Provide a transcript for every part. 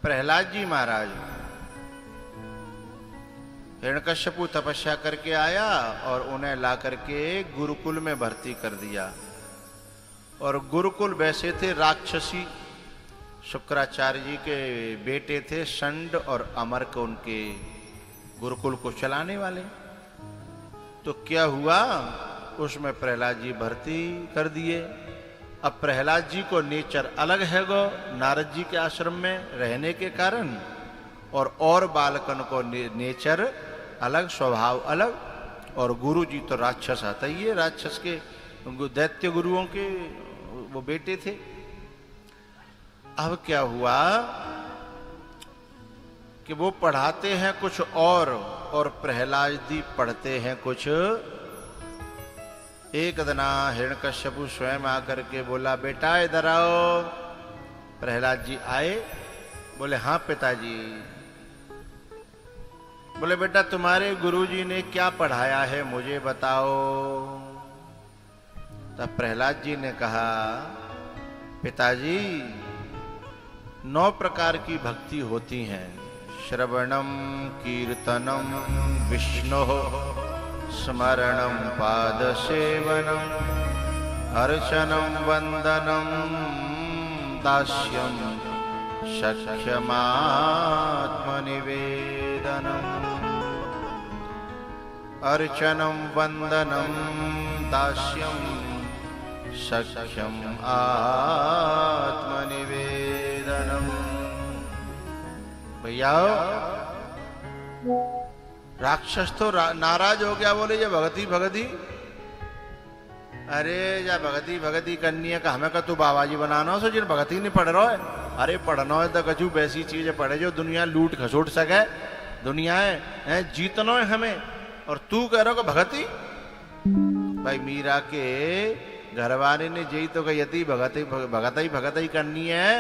प्रहलाद जी महाराज हिरण्यकश्यपु तपस्या करके आया और उन्हें ला करके गुरुकुल में भर्ती कर दिया। और गुरुकुल वैसे थे राक्षसी, शुक्राचार्य जी के बेटे थे षंड और अमर्क उनके गुरुकुल को चलाने वाले। तो क्या हुआ, उसमें प्रहलाद जी भर्ती कर दिए। अब प्रहलाद जी को नेचर अलग है गो नारद जी के आश्रम में रहने के कारण, और बालकन को नेचर अलग, स्वभाव अलग। और गुरु जी तो राक्षस आता ही है, राक्षस के दैत्य गुरुओं के वो बेटे थे। अब क्या हुआ कि वो पढ़ाते हैं कुछ और प्रहलाद जी पढ़ते हैं कुछ। एक दिना हिरण्यकश्यपु स्वयं आकर के बोला, बेटा इधर आओ। प्रहलाद जी आए, बोले हाँ पिताजी। बोले बेटा तुम्हारे गुरुजी ने क्या पढ़ाया है मुझे बताओ। तब प्रहलाद जी ने कहा, पिताजी 9 प्रकार की भक्ति होती हैं। श्रवणम कीर्तनम विष्णु स्मरणम पाद सेवनम अर्चनम वंदनम दास्यम सख्यमात्मनिवेदनम। अर्चनम वंदनम दास्यम सख्यम आत्मनिवेदनम। भैया राक्षस तो नाराज हो गया, बोले ये भगती भगती, अरे या भगती भगती करनी है, हमें का तू बाबा जी बनाना सो जिन भगती नहीं पढ़ रहा है। अरे पढ़ना है तो कछु वैसी चीजें पढ़े जो दुनिया लूट खसोट सके, दुनिया है जीतना है हमें, और तू कह रहा हो भगती। भाई मीरा के घरवाले ने जई तो कहती भगत ही करनी है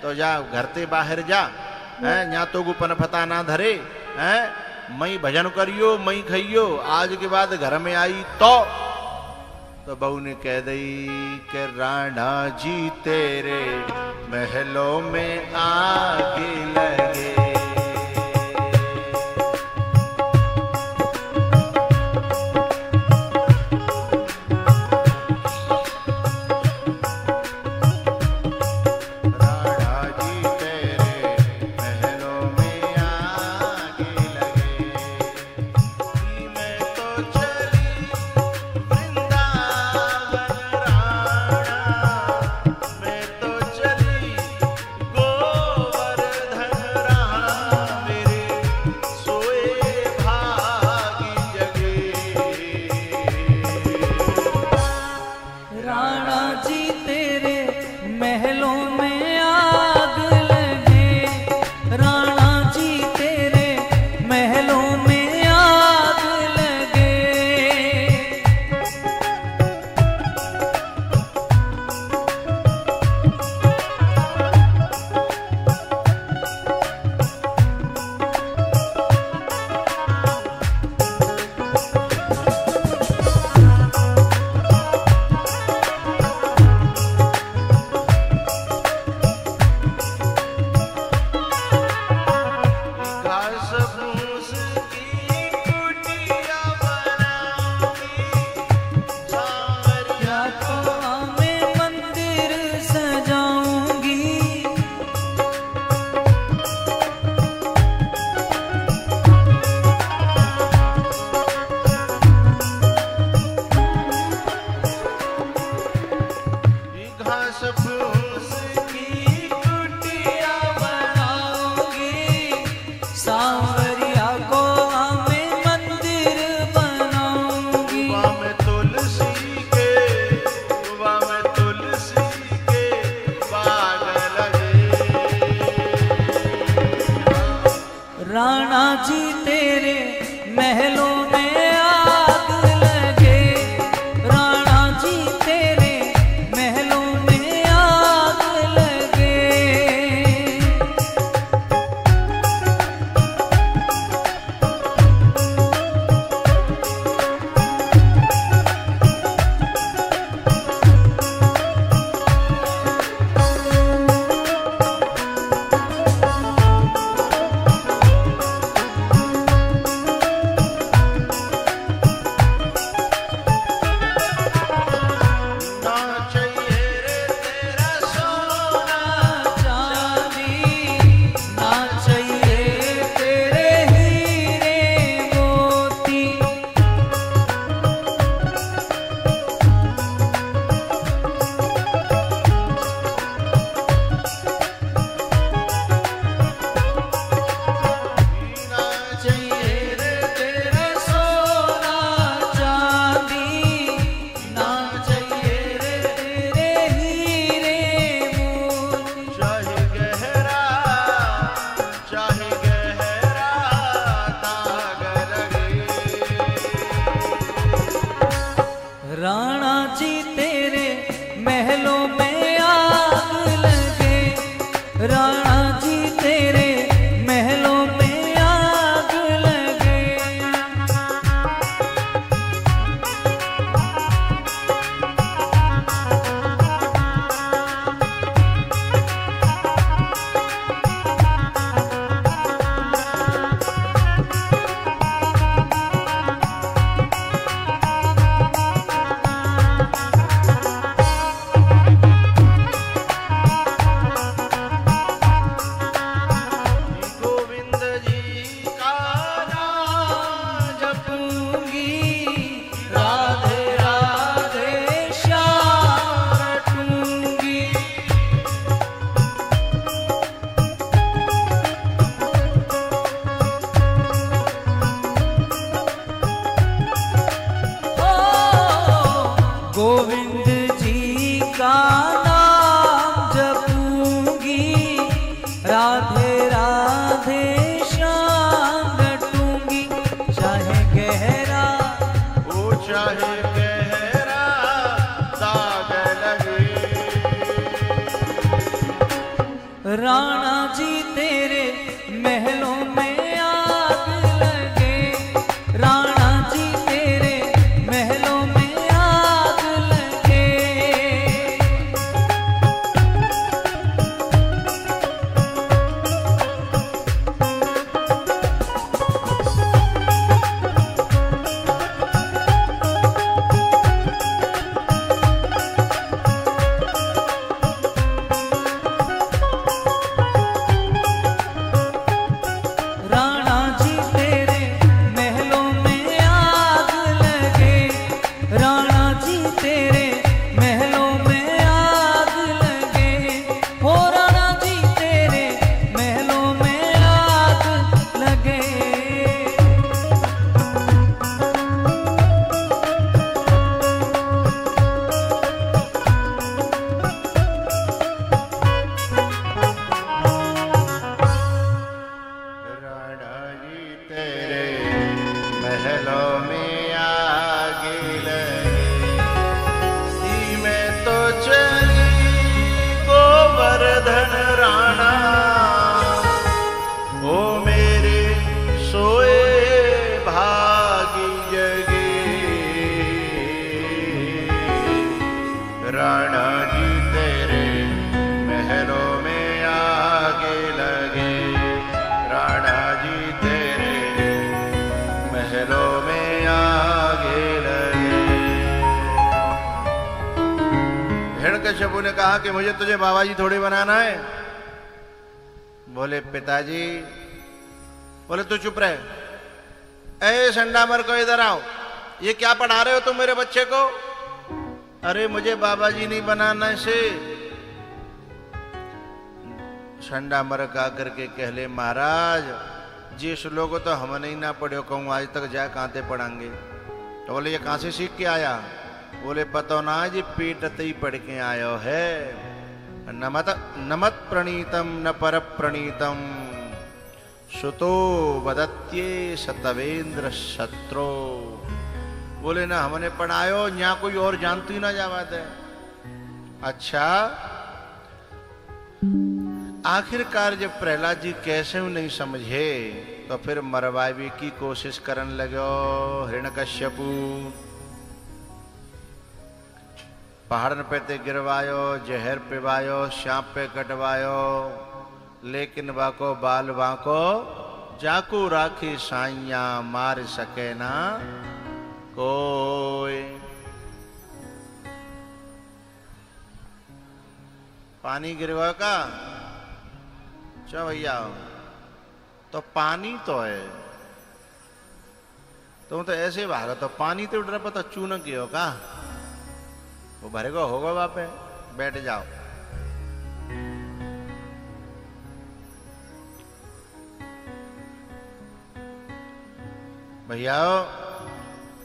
तो जा घर ते बाहर जा, यहाँ तो गुपन फता ना धरे, मई भजन करियो मई खइयो, आज के बाद घर में आई तो बहू ने कह दई कि राणा जी तेरे महलों में आग लगे। राणा जी तेरे महलों में आग लगे, राणा जी तेरे महलों में आग लगे। राधे श्याम रटूंगी चाहे गहरा, वो चाहे गहरा दाग लगे। राणा जी तेरे महलों में आग लगे, राणा जी तेरे महलों में आग लगे। राणा जी तेरे महलों में आग लगे, राणा जी तेरे महलों में आग लगे, हो राणा जी तेरे महलों में आग लगे। राणा जी तेरे महलों में आग लगी, सी में तो चली गोवर्धन राणा, ओ मेरे सोए भागी जगी। राणा जी तेरे महलों में आग लगे, राणा जी तेरे महलों में आगे लगे। हिरण्यकश्यपु ने कहा कि मुझे तुझे बाबा जी थोड़ी बनाना है। बोले पिताजी, बोले तू चुप रहे, ए संडामर को इधर आओ, ये क्या पढ़ा रहे हो तुम मेरे बच्चे को? अरे मुझे बाबा जी नहीं बनाना इसे। संडामर का करके कहले महाराज जी श्लोक तो हम नहीं ना पढ़ो, कहूँ आज तक जाए कांते पढ़ांगे। तो बोले ये कहाँ से सीख के आया? बोले पतो ना जी पीटते ही पढ़ के आयो है। नमत प्रणीतम न पर प्रणीतम सुतो वदत्ये सतवेंद्र शत्रो। बोले ना हमने पढ़ायो, यहाँ कोई और जानती ही ना जावत है। अच्छा, आखिरकार जब प्रहलाद जी कैसे नहीं समझे तो फिर मरवावे की कोशिश करने लगे हिरण्यकश्यपु। पहाड़न पे ते गिरवायो, जहर पिवायो, सांप पे कटवायो, लेकिन वाको बाल वाको जाकू राखी साइया मार सके ना कोई। पानी गिरवा का चलो भैया, तो पानी तो है, तुम तो ऐसे भागो, तो पानी तो उठ रहा पता चून की हो का, वो भरेगा होगा वहां पे, बैठ जाओ। भैया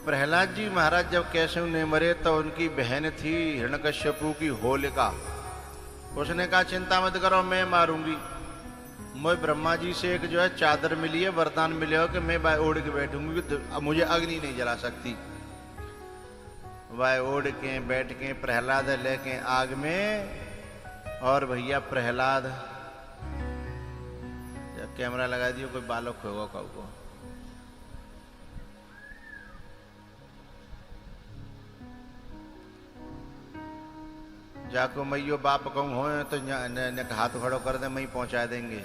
प्रहलाद जी महाराज जब कैसे उन्हें मरे तो उनकी बहन थी हिरण्यकश्यपु की होलिका। उसने कहा चिंता मत करो, मैं मारूंगी। मुझे ब्रह्मा जी से एक जो है चादर मिली है, वरदान मिले हो कि मैं भाई ओढ़ के बैठूंगी, तो मुझे अग्नि नहीं जला सकती। वह ओढ़ के बैठ के प्रहलाद लेके आग में, और भैया प्रहलाद जब कैमरा लगा दियो कोई बालक होगा कब को। जाको मैयो बाप कहूँ हो तो हाथ खड़ो कर दे, मई पहुंचा देंगे।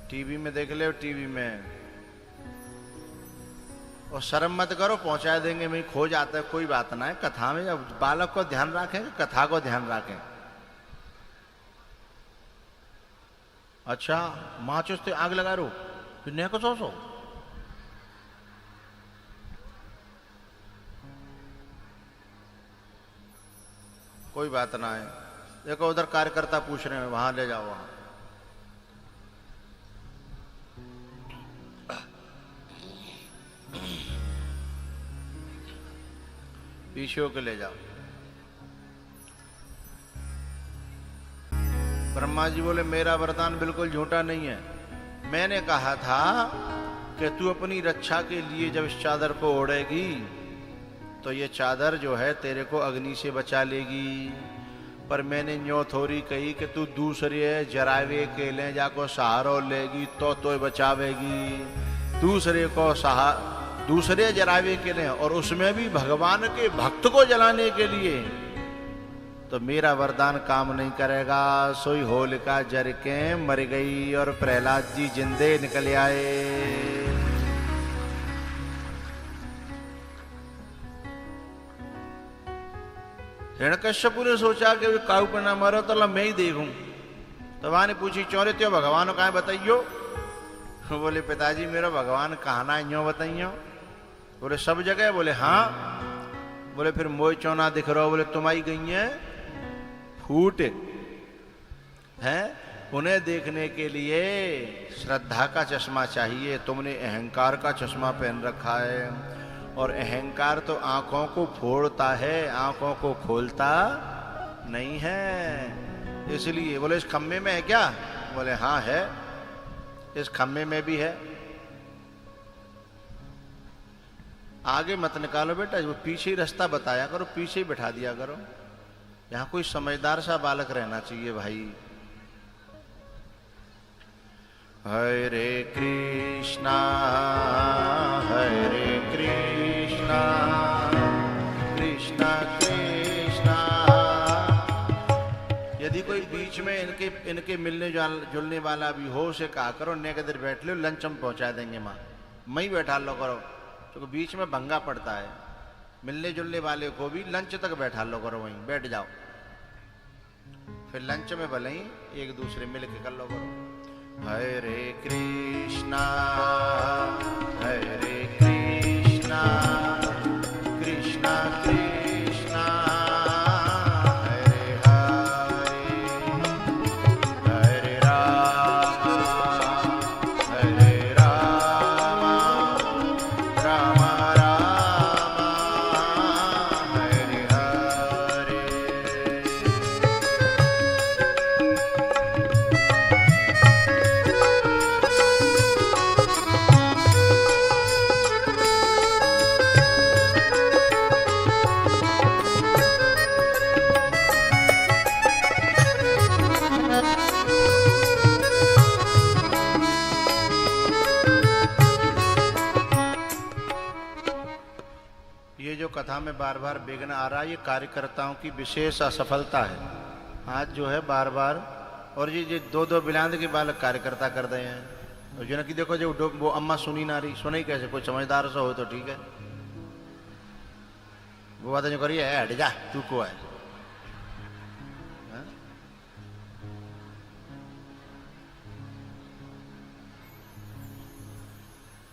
टीवी में देख ले, टीवी में, और शर्म मत करो, पहुंचा देंगे, मैं खो जाता है, कोई बात ना है। कथा में जब बालक को ध्यान रखें, कथा को ध्यान रखें। अच्छा माँ चुस्ते आग लगा रो ने को सो कोई बात ना है। देखो उधर कार्यकर्ता पूछ रहे हैं, वहां ले जाओ, वहां पीछे के ले जाओ। ब्रह्मा जी बोले मेरा वरदान बिल्कुल झूठा नहीं है। मैंने कहा था कि तू अपनी रक्षा के लिए जब इस चादर को ओढ़ेगी तो ये चादर जो है तेरे को अग्नि से बचा लेगी। पर मैंने न्यो थोड़ी कही कि तू दूसरे जरावे के ले जाको सहारो लेगी तो बचावेगी। दूसरे जरावे के ले, और उसमें भी भगवान के भक्त को जलाने के लिए, तो मेरा वरदान काम नहीं करेगा। सोई होलिका जर के मर गई और प्रहलाद जी जिंदे निकल आए। हिरण्यकश्यपु ने सोचा कि काऊ पर ना मरो तो मैं ही देखूं। तो वहां ने पूछी चौरे त्यो भगवान कहा बताइयो। बोले पिताजी मेरा भगवान कहना यो बताइयो। बोले सब जगह। बोले हाँ। बोले फिर मोई चौना दिख रहा हो। बोले तुम्हारी गई है फूट है। उन्हें देखने के लिए श्रद्धा का चश्मा चाहिए, तुमने अहंकार का चश्मा पहन रखा है। और अहंकार तो आंखों को फोड़ता है, आंखों को खोलता नहीं है। इसलिए बोले इस खम्भे में है क्या? बोले हाँ है, इस खम्भे में भी है। आगे मत निकालो बेटा, वो पीछे ही रास्ता बताया करो, पीछे ही बैठा दिया करो। यहां कोई समझदार सा बालक रहना चाहिए भाई। हरे कृष्णा कृष्णा कृष्णा। यदि कोई बीच में इनके मिलने जुलने वाला भी हो उसे कहा करो ने किधर बैठ लो, लंच हम पहुंचा देंगे माँ, मैं ही बैठा लो करो, क्योंकि बीच में भंगा पड़ता है। मिलने जुलने वाले को भी लंच तक बैठा लो करो, वहीं बैठ जाओ, फिर लंच में भले ही एक दूसरे मिल के कर लो करो। हरे कृष्णा कृष्णा कृष्णा हरे हरे, हरे राम राम राम हरे हरे। ये जो कथा में बार बार विघ्न आ रहा है, ये कार्यकर्ताओं की विशेष असफलता है। आज जो है बार बार, और ये दो बिलांद के बालक कार्यकर्ता कर रहे हैं। और जो ना कि देखो जो वो अम्मा सुनी ना रही, सुनी कैसे? कोई समझदार सा हो तो ठीक है, वो बात जो करिए हट जा तू को है।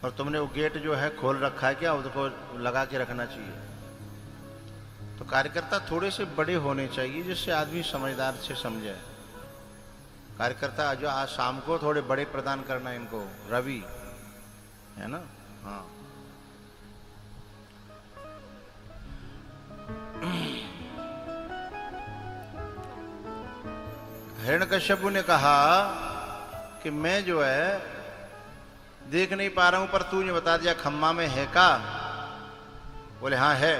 और तुमने वो गेट जो है खोल रखा है क्या? उसको लगा के रखना चाहिए। तो कार्यकर्ता थोड़े से बड़े होने चाहिए जिससे आदमी समझदार से समझे। कार्यकर्ता जो आज शाम को थोड़े बड़े प्रदान करना इनको, रवि है ना। हाँ हिरण्यकश्यपु ने कहा कि मैं जो है देख नहीं पा रहा हूं, पर तू ये बता दिया खम्मा में है का? बोले हाँ है।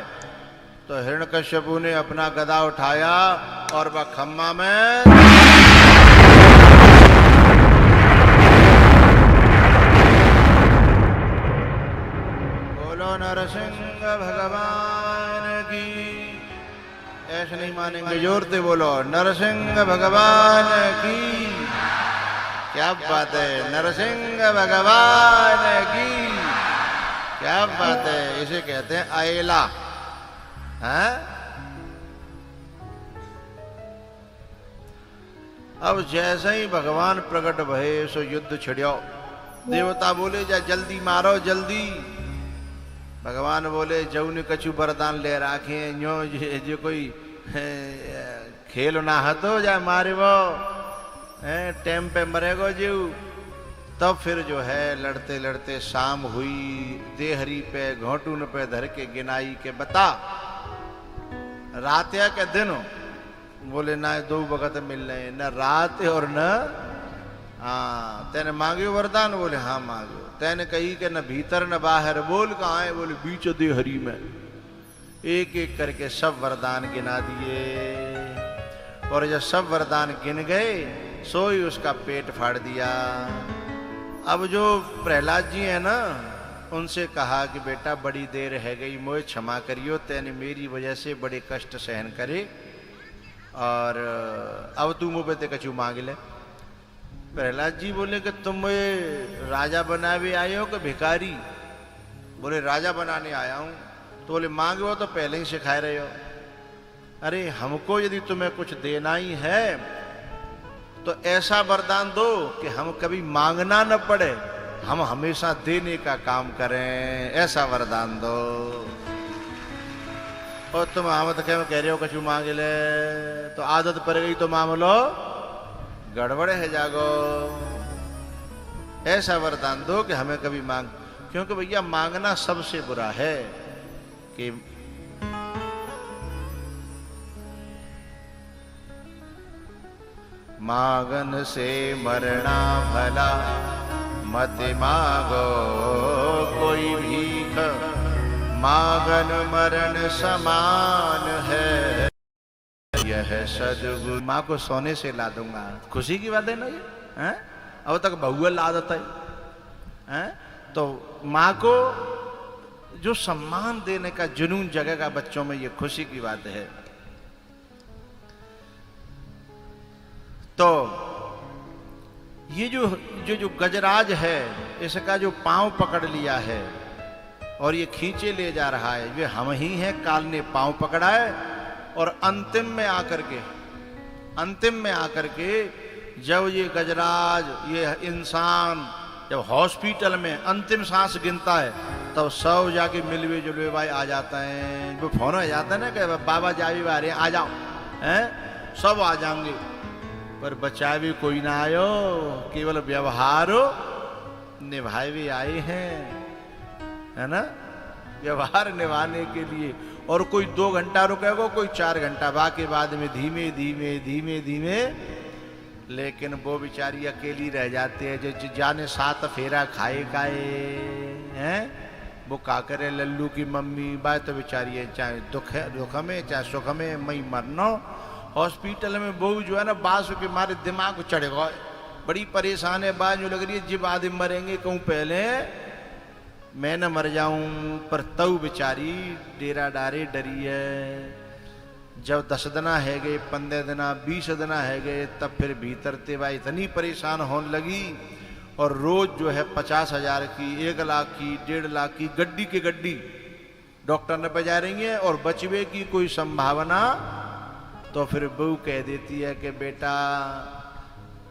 तो हिरण्यकश्यपु ने अपना गदा उठाया और वह खम्मा में बोलो नरसिंह भगवान की। ऐसे नहीं मानेंगे, जोर से बोलो नरसिंह भगवान की। क्या बात है, नरसिंह भगवान की। क्या बात है, इसे कहते हैं आयला है। अब जैसे ही भगवान प्रकट भये सो युद्ध छिड़ियो। देवता बोले जा जल्दी मारो जल्दी। भगवान बोले जौन कछु वरदान ले राखे जो कोई खेल ना हतो जा मारे वो टेम पे मरेगो जीव। तब फिर जो है लड़ते लड़ते शाम हुई। देहरी पे घोटून पे धर के गिनाई के बता रात या के दिन बोले ना दो वक्त मिल रहे, न रात और न, हाँ तेने मांगियो वरदान? बोले हाँ मांगियो। तेने कही कि न भीतर न बाहर? बोल कहाँ है? बोले बीच दे हरी में। एक एक करके सब वरदान गिना दिए, और जब सब वरदान गिन गए सोई उसका पेट फाड़ दिया। अब जो प्रहलाद जी है ना, उनसे कहा कि बेटा बड़ी देर है गई, मोए क्षमा करियो, तेने मेरी वजह से बड़े कष्ट सहन करे, और अब तू मुँह पे कछु मांग ले। प्रहलाद जी बोले कि तुम मुझे राजा बनावे आए हो कि भिखारी? बोले राजा बनाने आया हूं। तो बोले मांगो तो पहले ही सिखाए रहे हो। अरे हमको यदि तुम्हें कुछ देना ही है तो ऐसा वरदान दो कि हम कभी मांगना न पड़े, हम हमेशा देने का काम करें, ऐसा वरदान दो। और तुम आमद कह रहे हो कछु मांग ले, तो आदत पड़ गई तो मांग लो, गड़बड़ है जागो। ऐसा वरदान दो कि हमें कभी मांग, क्योंकि भैया मांगना सबसे बुरा है कि मांगन से मरना भला, मत मांगो कोई भीख, मांगन मरण समान है, यह सदगुरु। माँ को सोने से ला दूंगा, खुशी की बात है ना ये, हैं? अब तक बहुआ ला देता है, तो माँ को जो सम्मान देने का जुनून जगेगा बच्चों में, ये खुशी की बात है। तो ये जो गजराज है, इसका जो पांव पकड़ लिया है और ये खींचे ले जा रहा है, ये हम ही हैं। काल ने पांव पकड़ा है, और अंतिम में आकर के जब ये गजराज, ये इंसान जब हॉस्पिटल में अंतिम सांस गिनता है, तब सब जाके मिलवे जुलवे भाई आ जाता है। वो फोन हो जाता है ना कि बाबा जावी आ रहे हैं, आ जाओ, हैं? सब आ जाएंगे, पर बचा भी कोई ना आयो, केवल व्यवहार निभाए भी आए हैं, है ना, व्यवहार निभाने के लिए। और कोई 2 घंटा रुकेगा, कोई 4 घंटा, बाकी बाद में धीमे धीमे, लेकिन वो बेचारी अकेली रह जाती है। जो जाने 7 फेरा खाए हैं, वो का करे लल्लू की मम्मी। बात तो बेचारी है, चाहे दुख में चाहे सुख में, मई मरना। हॉस्पिटल में वो जो है ना, बांसु के मारे दिमाग चढ़ गए, बड़ी परेशान है। बात जो लग रही है जब आदमी मरेंगे कहूँ पहले मैं न मर जाऊं, पर तऊ बेचारी डेरा डारे डरी है। जब 10 दिना है गए, 15 दिना, 20 दिना है गए, तब फिर भीतर तेवा इतनी परेशान होने लगी। और रोज जो है 50,000 की, 1 लाख की, 1.5 लाख की गड्डी के गड्डी डॉक्टर ने बजा रही है, और बचवे की कोई संभावना। तो फिर बहू कह देती है कि बेटा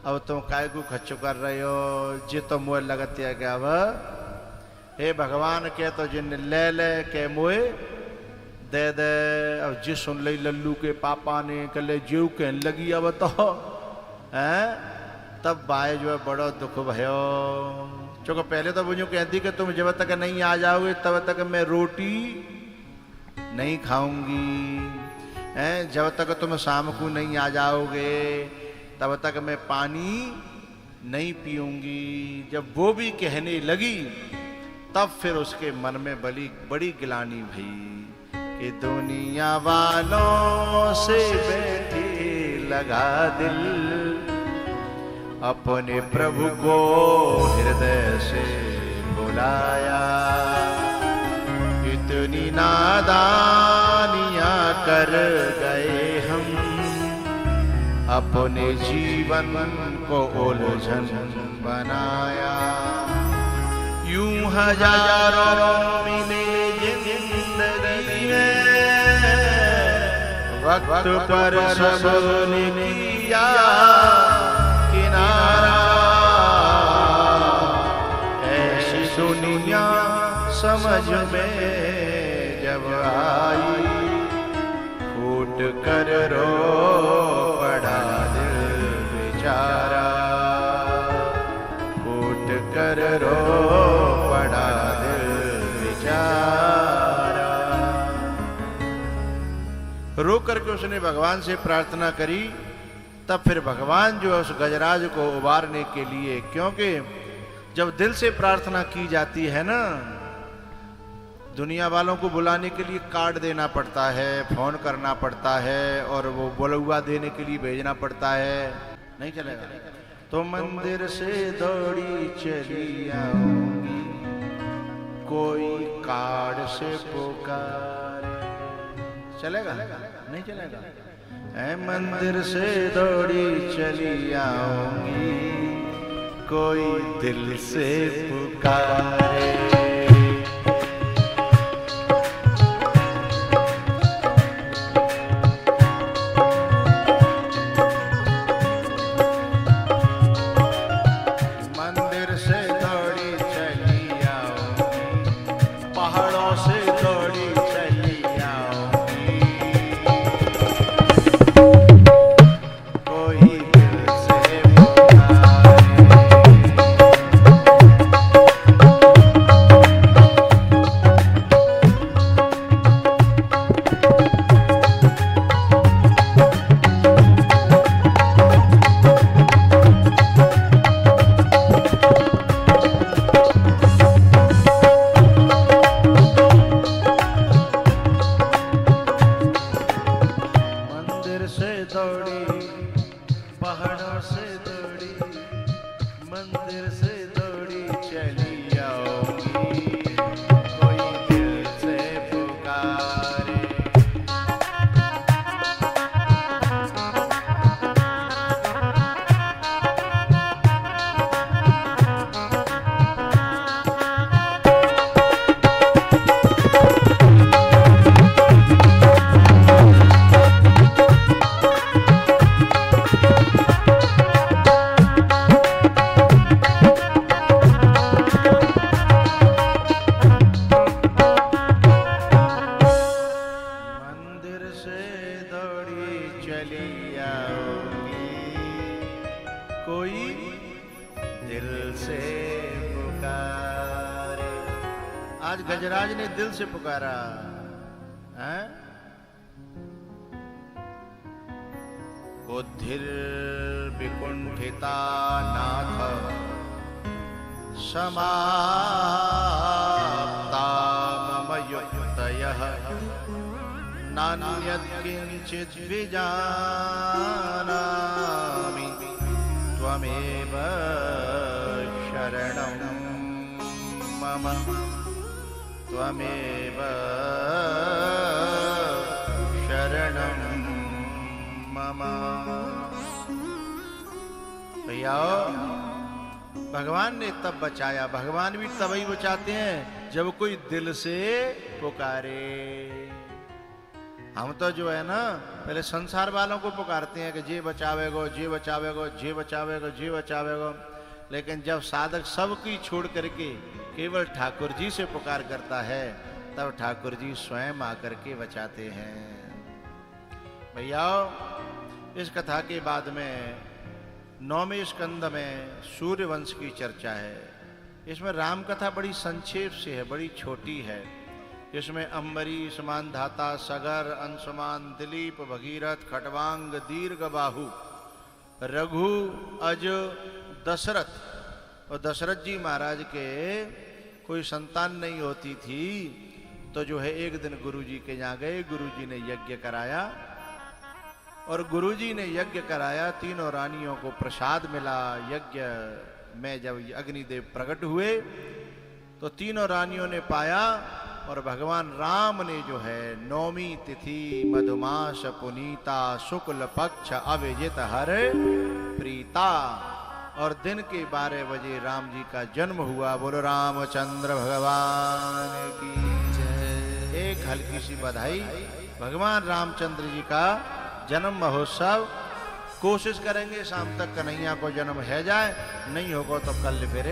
अब तुम काय को खर्च कर रहे हो, जे तो मुँह लगती है कि अब हे भगवान के तो जिन ले के मुए दे दे। अब जी सुन ली लल्लू के पापा ने कल जीव कहने लगी अब तो हैं, तब बाय जो है बड़ा दुख भयो। चूँकि पहले तो मुझे कहती कि तुम जब तक नहीं आ जाओगे तब तक मैं रोटी नहीं खाऊंगी, हैं, जब तक तुम शाम को नहीं आ जाओगे तब तक मैं पानी नहीं पीऊंगी। जब वो भी कहने लगी तब फिर उसके मन में बड़ी गिलानी भई कि दुनिया वालों से बैठे लगा दिल, अपने प्रभु को हृदय से बुलाया। इतनी नादानियां कर गए हम, अपने जीवन को उलझन बनाया। यूं हजारों मिले जिंदगी में, वक्त पर सबने किया किनारा। ऐसी दुनिया समझ में जब आई, फूट कर रो पड़ा दिल बेचारा, फूट कर रो पड़ा दिल बेचारा। रो करके उसने भगवान से प्रार्थना करी। तब फिर भगवान जो है उस गजराज को उबारने के लिए, क्योंकि जब दिल से प्रार्थना की जाती है ना, दुनिया वालों को बुलाने के लिए कार्ड देना पड़ता है, फोन करना पड़ता है, और वो बुलवा देने के लिए भेजना पड़ता है, नहीं चलेगा। तो मंदिर से दौड़ी चली आऊंगी, कोई कार्ड से पुकार, चलेगा? नहीं चलेगा। ऐ मंदिर से दौड़ी चली आऊंगी, कोई दिल से पुकारे। आज गजराज ने दिल से पुकारा है। बुद्धिर विकुंठिता नाथ समाप्ता मम युक्तयः, नान्यत् किंचित् विजानामि, त्वमेव शरणं मम, त्वमेव शरणं मम। भैया भगवान ने तब बचाया। भगवान भी तभी बचाते हैं जब कोई दिल से पुकारे। हम तो जो है ना पहले संसार वालों को पुकारते हैं कि जे बचावेगो, जे बचावेगो, जे बचावेगो, जे बचावेगो, लेकिन जब साधक सबकी छोड़ करके केवल ठाकुर जी से पुकार करता है, तब ठाकुर जी स्वयं आकर के बचाते हैं। भैया इस कथा के बाद में 9वें स्कंद में सूर्य वंश की चर्चा है। इसमें राम कथा बड़ी संक्षेप से है, बड़ी छोटी है। इसमें अम्बरीश, मानधाता, सगर, अंशुमान, दिलीप, भगीरथ, खटवांग, दीर्घ बाहु, रघु, अज, दशरथ, और दशरथ जी महाराज के कोई संतान नहीं होती थी, तो जो है एक दिन गुरुजी के यहाँ गए, गुरुजी ने यज्ञ कराया, और गुरुजी ने यज्ञ कराया, तीनों रानियों को प्रसाद मिला। यज्ञ में जब अग्निदेव प्रकट हुए तो तीनों रानियों ने पाया, और भगवान राम ने जो है 9वीं तिथि मधुमास पुनीता शुक्ल पक्ष अविजित हर प्रीता, और दिन के 12 बजे राम जी का जन्म हुआ। बोलो रामचंद्र भगवान की जय। एक हल्की सी बधाई। भगवान रामचंद्र जी का जन्म महोत्सव कोशिश करेंगे शाम तक कन्हैया को जन्म है जाए, नहीं होगा तो कल फिर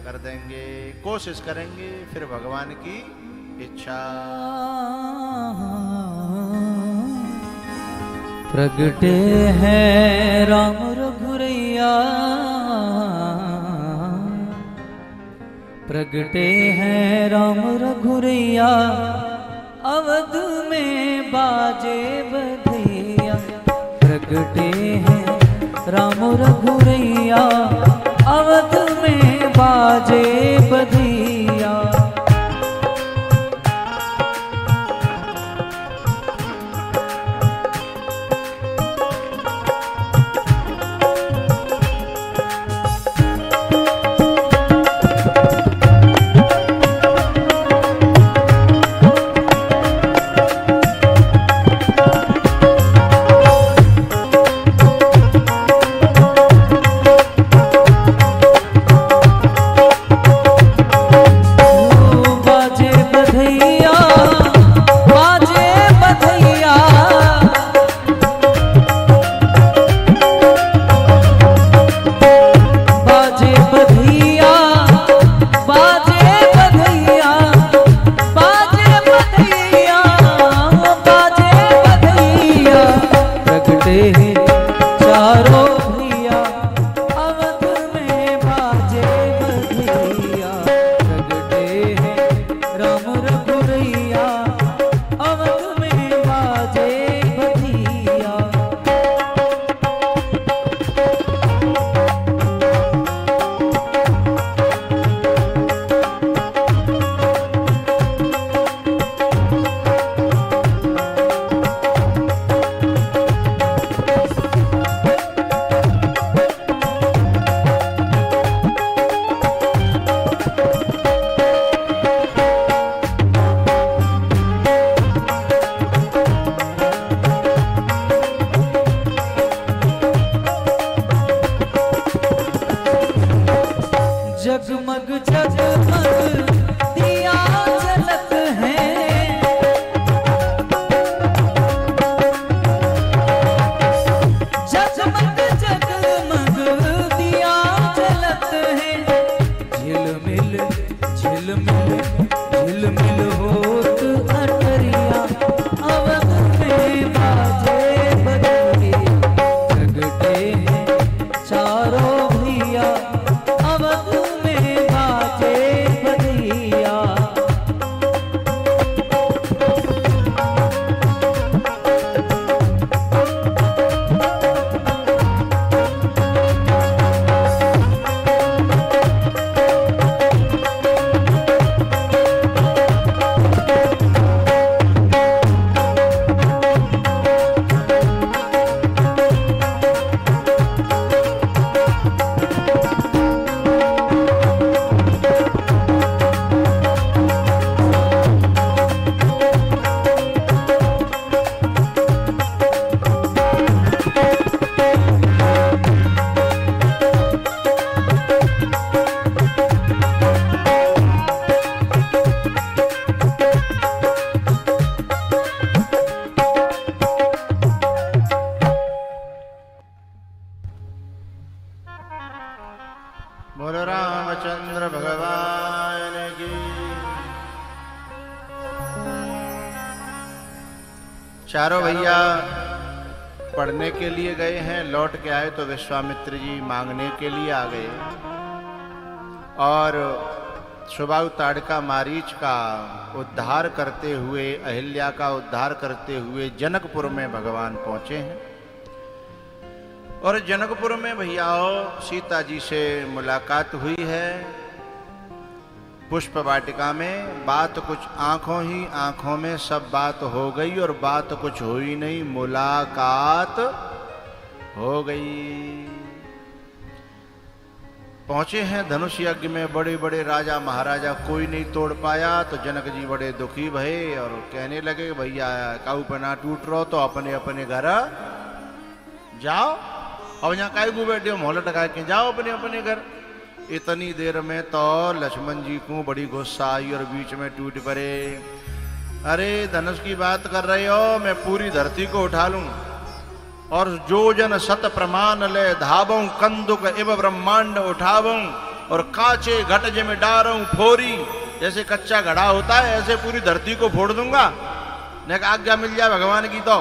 कर देंगे, कोशिश करेंगे, फिर भगवान की इच्छा। प्रगटे हैं राम रघुरैया, प्रगटे हैं राम रघुरैया, अवध में बाजे बधैया, प्रगटे हैं राम रघुरैया, अवध में बाजे बधैया। जगमग जगमग दिया जलत है, जगमग जगमग दिया जलत है, झिलमिल झिलमिल झिलमिल होत अटरिया, अवध में बाजे बधैया, प्रगटे हैं चारों भैया, अवध बोलो रामचंद्र भगवान की। चारों भैया पढ़ने के लिए गए हैं, लौट के आए तो विश्वामित्र जी मांगने के लिए आ गए और सुबाहु ताड़का मारीच का उद्धार करते हुए, अहिल्या का उद्धार करते हुए जनकपुर में भगवान पहुंचे हैं। और जनकपुर में भैयाओ सीता जी से मुलाकात हुई है पुष्प वाटिका में। बात कुछ आंखों में सब बात हो गई और बात कुछ हुई नहीं, मुलाकात हो गई। पहुंचे हैं धनुष यज्ञ में, बड़े बड़े राजा महाराजा कोई नहीं तोड़ पाया, तो जनक जी बड़े दुखी भये और कहने लगे भैया काऊ पना टूट रहो तो अपने अपने घर जाओ, अब यहाँ काय को बैठे हो मोहल्ला टका के जाओ अपने अपने घर। इतनी देर में तो लक्ष्मण जी को बड़ी गुस्सा आई और बीच में टूट पड़े। अरे धनुष की बात कर रहे हो, मैं पूरी धरती को उठा लूं और जो जन सत प्रमाण ले धावऊं, कंदुक एवं ब्रह्मांड उठावऊं और काचे घट में डारूं फोरी। जैसे कच्चा घड़ा होता है ऐसे पूरी धरती को फोड़ दूंगा, ने आज्ञा मिल जाए भगवान की। तो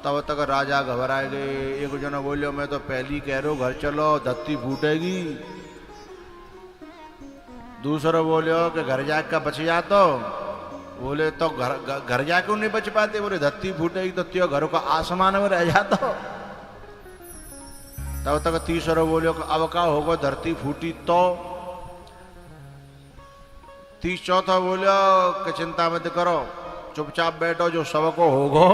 तब तक राजा घबराए गए। एक जना बोलियो मैं तो पहली कह रहा हूं घर चलो धरती फूटेगी। दूसरा बोलियो कि घर जाकर बच जा बोले तो घर जाके नहीं बच पाते। बोले धरती फूटेगी तो त्यो घरों का आसमान में रह जाता। तब तक तीसरा बोले अब का होगा धरती फूटी तो। 34 बोलो कि चिंता मत करो, चुपचाप बैठो, जो सबको होगो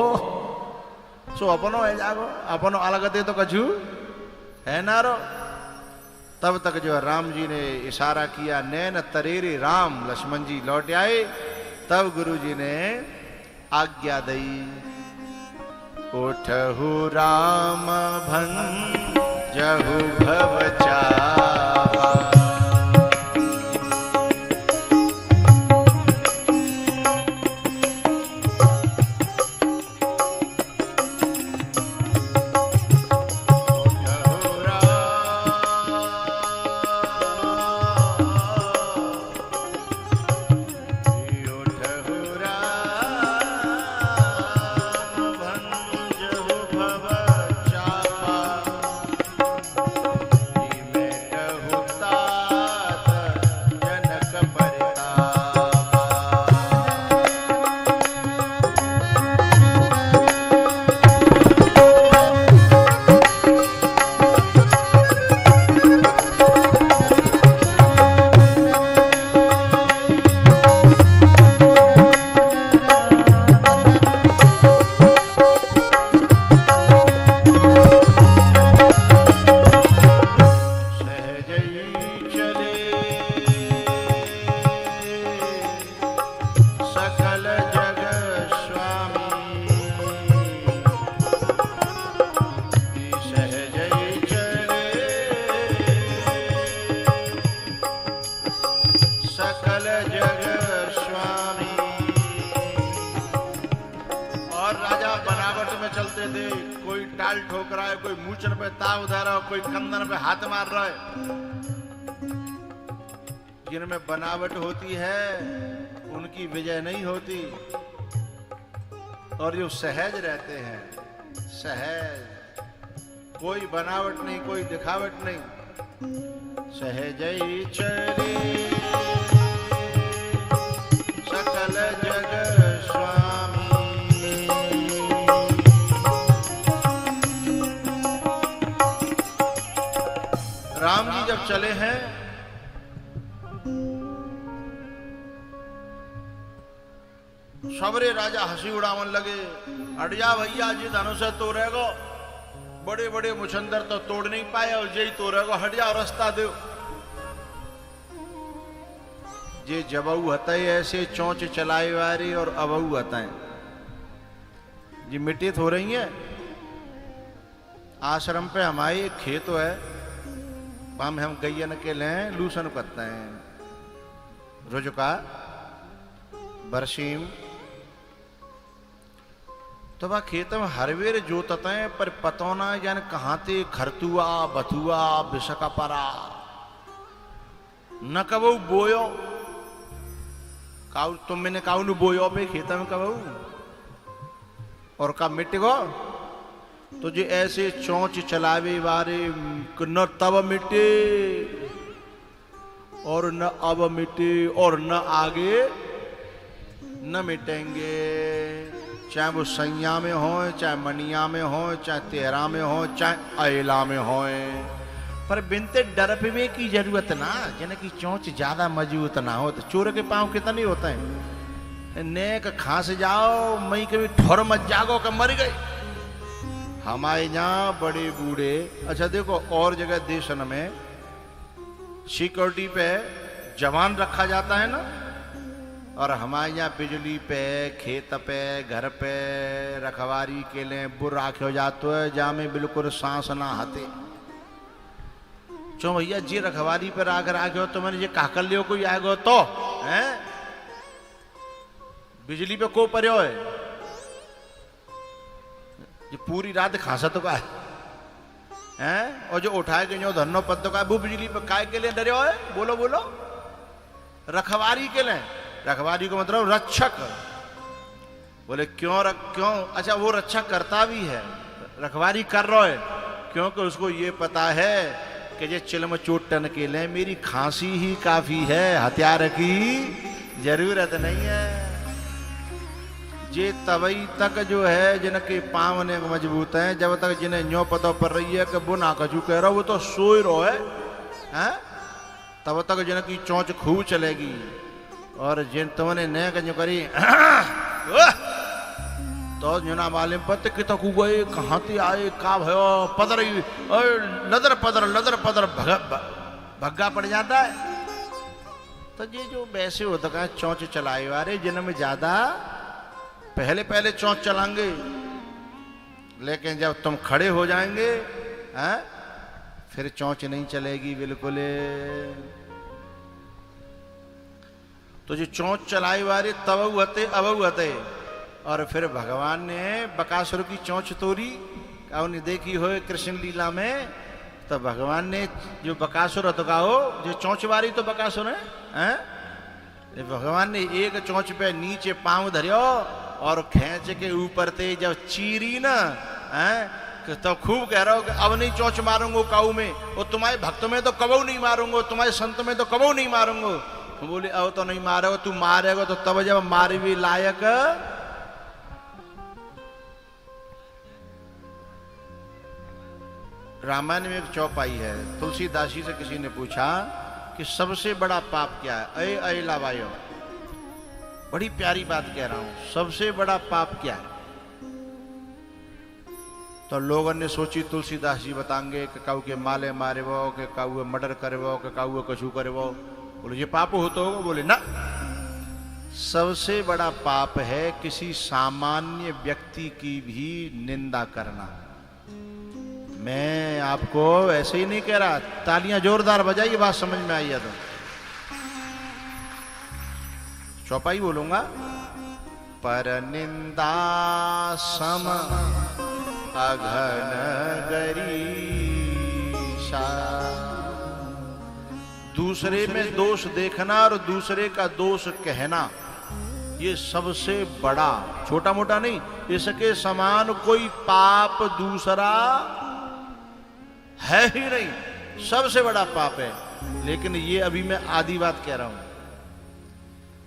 सो अपनो है जागो, अपनो अलग दे तो कछु है ना रो। तब तक जो राम जी ने इशारा किया, नैन तरेरे राम, लक्ष्मण जी लौट आए। तब गुरु जी ने आज्ञा दी, उठहु राम भंजहु भव चावा। कोई मूचन पे ताव उधर रहा, कोई कंधन पे हाथ मार रहा है। जिनमें बनावट होती है उनकी विजय नहीं होती, और जो सहज रहते हैं, सहज, कोई बनावट नहीं, कोई दिखावट नहीं, सहज ही चले सकल जग स्वामी। राम जी जब चले हैं सबरे राजा हंसी उड़ावन लगे, हट जा भैया जी धनुष से तोड़ेगो, बड़े बड़े मुछंदर तो तोड़ नहीं पाए और यही तोड़ेगो, हट जाओ रास्ता दो। जे जबऊ हतई ऐसे चौंच चलाए वारी और अबऊ हतई जी मिट्टी हो रही है। आश्रम पे हमारी एक खेत है, हम गैयन के लें लूसन करते हैं, रुजुका बरसीम, तो वह खेत में हर वेर जोतते हैं, पर पतौना जान कहाँ थे खरतुआ बथुआ बिसका परा न कबू बोयो काउ, तुम मैंने काउ न बोयो पे खेत में कबू और का मिट गो। तो जो ऐसे चौंच चलावे वारे न तब मिटे और न अब मिटे और न आगे न मिटेंगे, चाहे वो सैया में हो, चाहे मनिया में हो, चाहे तेरा में हो, चाहे अयला में हो, पर बिनते डर पे की जरूरत ना, जिन्हें की चौंच ज्यादा मजबूत ना हो। तो चोर के पांव कितने होते हैं, नेक खांस जाओ मई कभी ठोर मत जागो कि मर गई। हमारे यहाँ बड़े बूढ़े, अच्छा देखो और जगह देशन में सिक्योरिटी पे जवान रखा जाता है ना, और हमारे यहाँ बिजली पे, खेत पे, घर पे रखवारी के लिए बुर राख्यो जातो है, जहाँ में बिल्कुल सांस ना हते। चो भैया जी रखवारी पर आकर आ गयो तो मैंने ये काकल लियो कोई आ गयो तो हैं बिजली पे को पर्यो है, ये पूरी रात खांसा तो का है, और जो उठाए गए जो धनो पत्तों का वो बिजली पे काय के लिए डरे है, बोलो बोलो, रखवारी के लिए। रखवारी को मतलब रक्षक। बोले क्यों क्यों? अच्छा वो रक्षक करता भी है, रखवारी कर रहा है, क्योंकि उसको ये पता है कि ये चिलम चोटन के लिए मेरी खांसी ही काफी है, हथियार की जरूरत नहीं है। जे तवई तक जो है जिनके पांव ने मजबूत हैं, जब तक जिन्हें न्यो पतो पर रही है कि वो ना कछु कह रहा, वो तो सोई रो है, तब तक जिनकी चोंच खूब चलेगी। और जिन तुमने न कछु करी तो जुना मालिम पत कि तक गए कहाँ ते आए का भयो पदर लदर पदर भग्गा पड़ जाता है। तो ये जो वैसे होता है चोंच चलाए वाले जिनमें ज्यादा पहले पहले चोंच चलाएंगे, लेकिन जब तुम खड़े हो जाएंगे फिर चोंच नहीं चलेगी बिल्कुल। तो जो चोंच चलाए वाले तब हते अब हते। और फिर भगवान ने बकासुर की चोंच तोड़ी, आपने देखी हो कृष्ण लीला में। तो भगवान ने जो बकासुर तो कहो जो चोंच वाली तो बकासुर है, भगवान ने एक चोंच पे नीचे पांव धरियो और खींच के ऊपर ते जब चीरी ना तो खूब कह रहा हो कि अब नहीं चोंच मारूंगा काऊ में, और तुम्हारे भक्त में तो कबू नहीं मारूंगा, तुम्हारे संत में तो कबू नहीं मारूंगा। बोले अब तो नहीं मारेगा, तू मारेगा तो तब जब मारे भी लायक। रामायण में एक चौपाई है, तुलसीदास जी से किसी ने पूछा कि सबसे बड़ा पाप क्या है। अय लावायो, बड़ी प्यारी बात कह रहा हूं, सबसे बड़ा पाप क्या है। तो लोगों ने सोची तुलसीदास जी बताएंगे कि काऊ के माले मारे वो, कि काऊ मर्डर करे वो, कि काऊ कछु करे वो। बोले ये पाप हो तो होगा? बोले ना, सबसे बड़ा पाप है किसी सामान्य व्यक्ति की भी निंदा करना। मैं आपको ऐसे ही नहीं कह रहा, तालियां जोरदार बजाइए, बात समझ में आई है तो। चौपाई बोलूंगा। पर निंदा सम अघन गरीषा, दूसरे में दोष देखना और दूसरे का दोष कहना, ये सबसे बड़ा, छोटा मोटा नहीं, इसके समान कोई पाप दूसरा है ही नहीं, सबसे बड़ा पाप है। लेकिन ये अभी मैं आधी बात कह रहा हूं,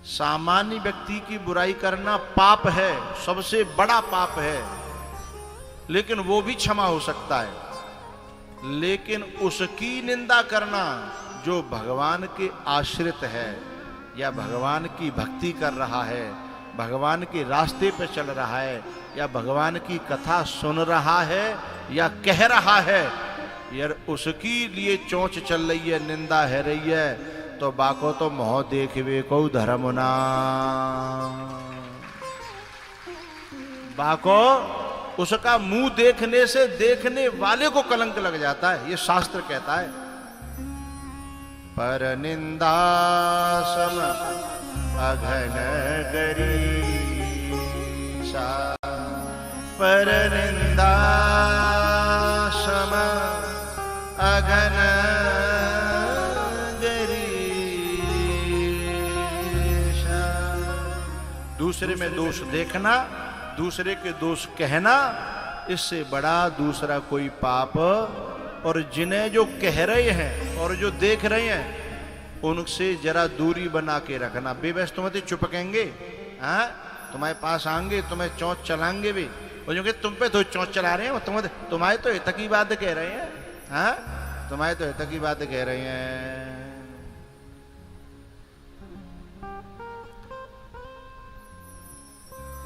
सामान्य व्यक्ति की बुराई करना पाप है, सबसे बड़ा पाप है, लेकिन वो भी क्षमा हो सकता है। लेकिन उसकी निंदा करना जो भगवान के आश्रित है, या भगवान की भक्ति कर रहा है, भगवान के रास्ते पे चल रहा है, या भगवान की कथा सुन रहा है या कह रहा है, यार उसकी लिए चोंच चल रही है, निंदा है रही है, तो बाको तो मोह देखवे को धर्म ना, बाको उसका मुंह देखने से देखने वाले को कलंक लग जाता है, ये शास्त्र कहता है। पर निंदा सम अघन गरीषा, पर निंदा सम अघन गरीषा। दूसरे में दोष देखना, दूसरे के दोष कहना, इससे बड़ा दूसरा कोई पाप। और जिन्हें जो कह रहे हैं और जो देख रहे हैं उनसे जरा दूरी बना के रखना। बेबस तुम तो चुपकेंगे, तुम्हारे पास आएंगे, तुम्हें चोंच चलाएंगे भी, बोलेंगे तुम पे तो चोंच चला रहे हैं, तुम्हारे तो हित की बात कह रहे हैं, तुम्हारे तो हित की बात कह रहे हैं।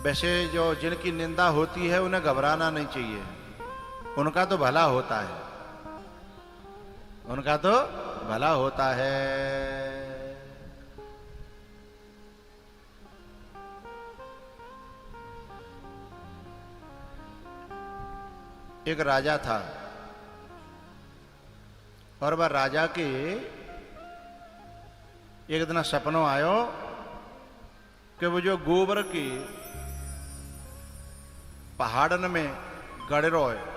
वैसे जो जिनकी निंदा होती है उन्हें घबराना नहीं चाहिए, उनका तो भला होता है, उनका तो भला होता है। एक राजा था और वह राजा के एक दिन सपनों आयो कि वो जो गोबर की पहाड़न में गड़ रहो है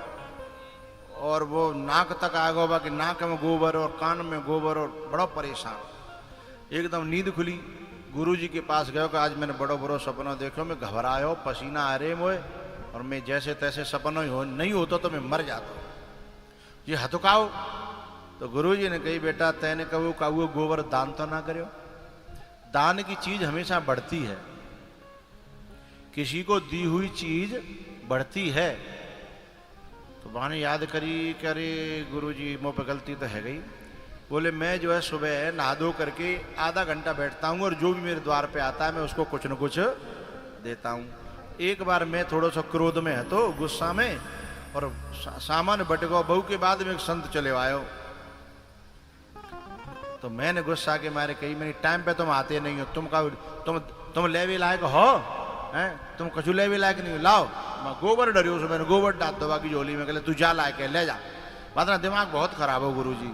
और वो नाक तक आ गया कि नाक में गोबर और कान में गोबर, और बड़ा परेशान। एकदम नींद खुली, गुरुजी के पास गयो कि आज मैंने बड़ो बड़ो सपना देखो, मैं घबरायो, पसीना आ रहे मोए, और मैं जैसे तैसे सपना नहीं होता तो मैं मर जाता हूँ, ये हथुकाओ। तो गुरुजी ने कही बेटा तैने कहो काऊ गोबर दान तो ना करो, दान की चीज हमेशा बढ़ती है। किसी को दी हुई चीज बढ़ती है। तो बहाने याद करी कि अरे गुरुजी मुँह पे गलती तो है गई। बोले मैं जो है सुबह नहा धो करके आधा घंटा बैठता हूँ और जो भी मेरे द्वार पे आता है मैं उसको कुछ न कुछ देता हूँ। एक बार मैं थोड़ा सा क्रोध में है तो गुस्सा में और सामान बट गो, बहू के बाद में एक संत चले आयो। तो मैंने गुस्सा के मारे कही मैंने टाइम पे तुम आते नहीं हो, तुम लेवे लायक हो हैं, तुम कछु लेवे लायक नहीं हो, लाओ। मैं गोबर डरियो से मैंने गोबर डाल दो बाकी झोली में, कहले तू जा लायक है ले जा, मतलब दिमाग बहुत खराब हो गुरुजी।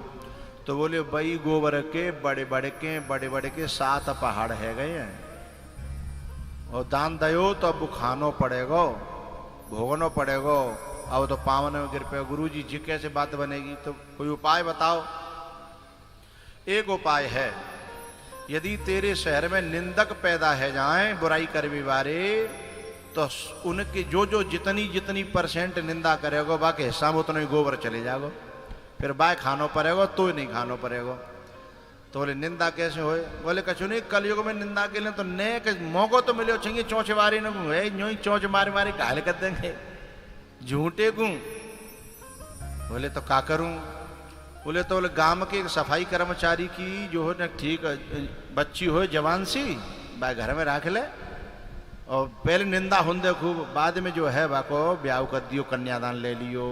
तो बोले भाई गोबर के बड़े बड़े के 7 पहाड़ है गए हैं और दान दयो तो अब खानो पड़ेगो, भोगनो पड़ेगो। अब तो पावन में गिर पे गुरुजी जी कैसे बात बनेगी, तो कोई उपाय बताओ। एक उपाय है, यदि तेरे शहर में निंदक पैदा है जाएं बुराई करने वाले, तो उनके जो जितनी परसेंट निंदा करेगो बाकी हिस्सा में उतना ही गोबर चले जाओ, फिर बाय खानो पड़ेगा तो ही नहीं खानो पड़ेगा। तो बोले निंदा कैसे होए? बोले कछु नहीं, कलयुग में निंदा के लिए तो नेक मौको तो मिले चाहिए, चौंच मारी न यूं ही चौंच मारी घायल कर देंगे झूठे को। बोले तो क्या करूं? बोले तो बोले गांव के एक सफाई कर्मचारी की जो है ना ठीक बच्ची हो जवान सी बा घर में रख ले और पहले निंदा होंदे खूब, बाद में जो है बाको ब्याह कर दियो, कन्यादान ले लियो।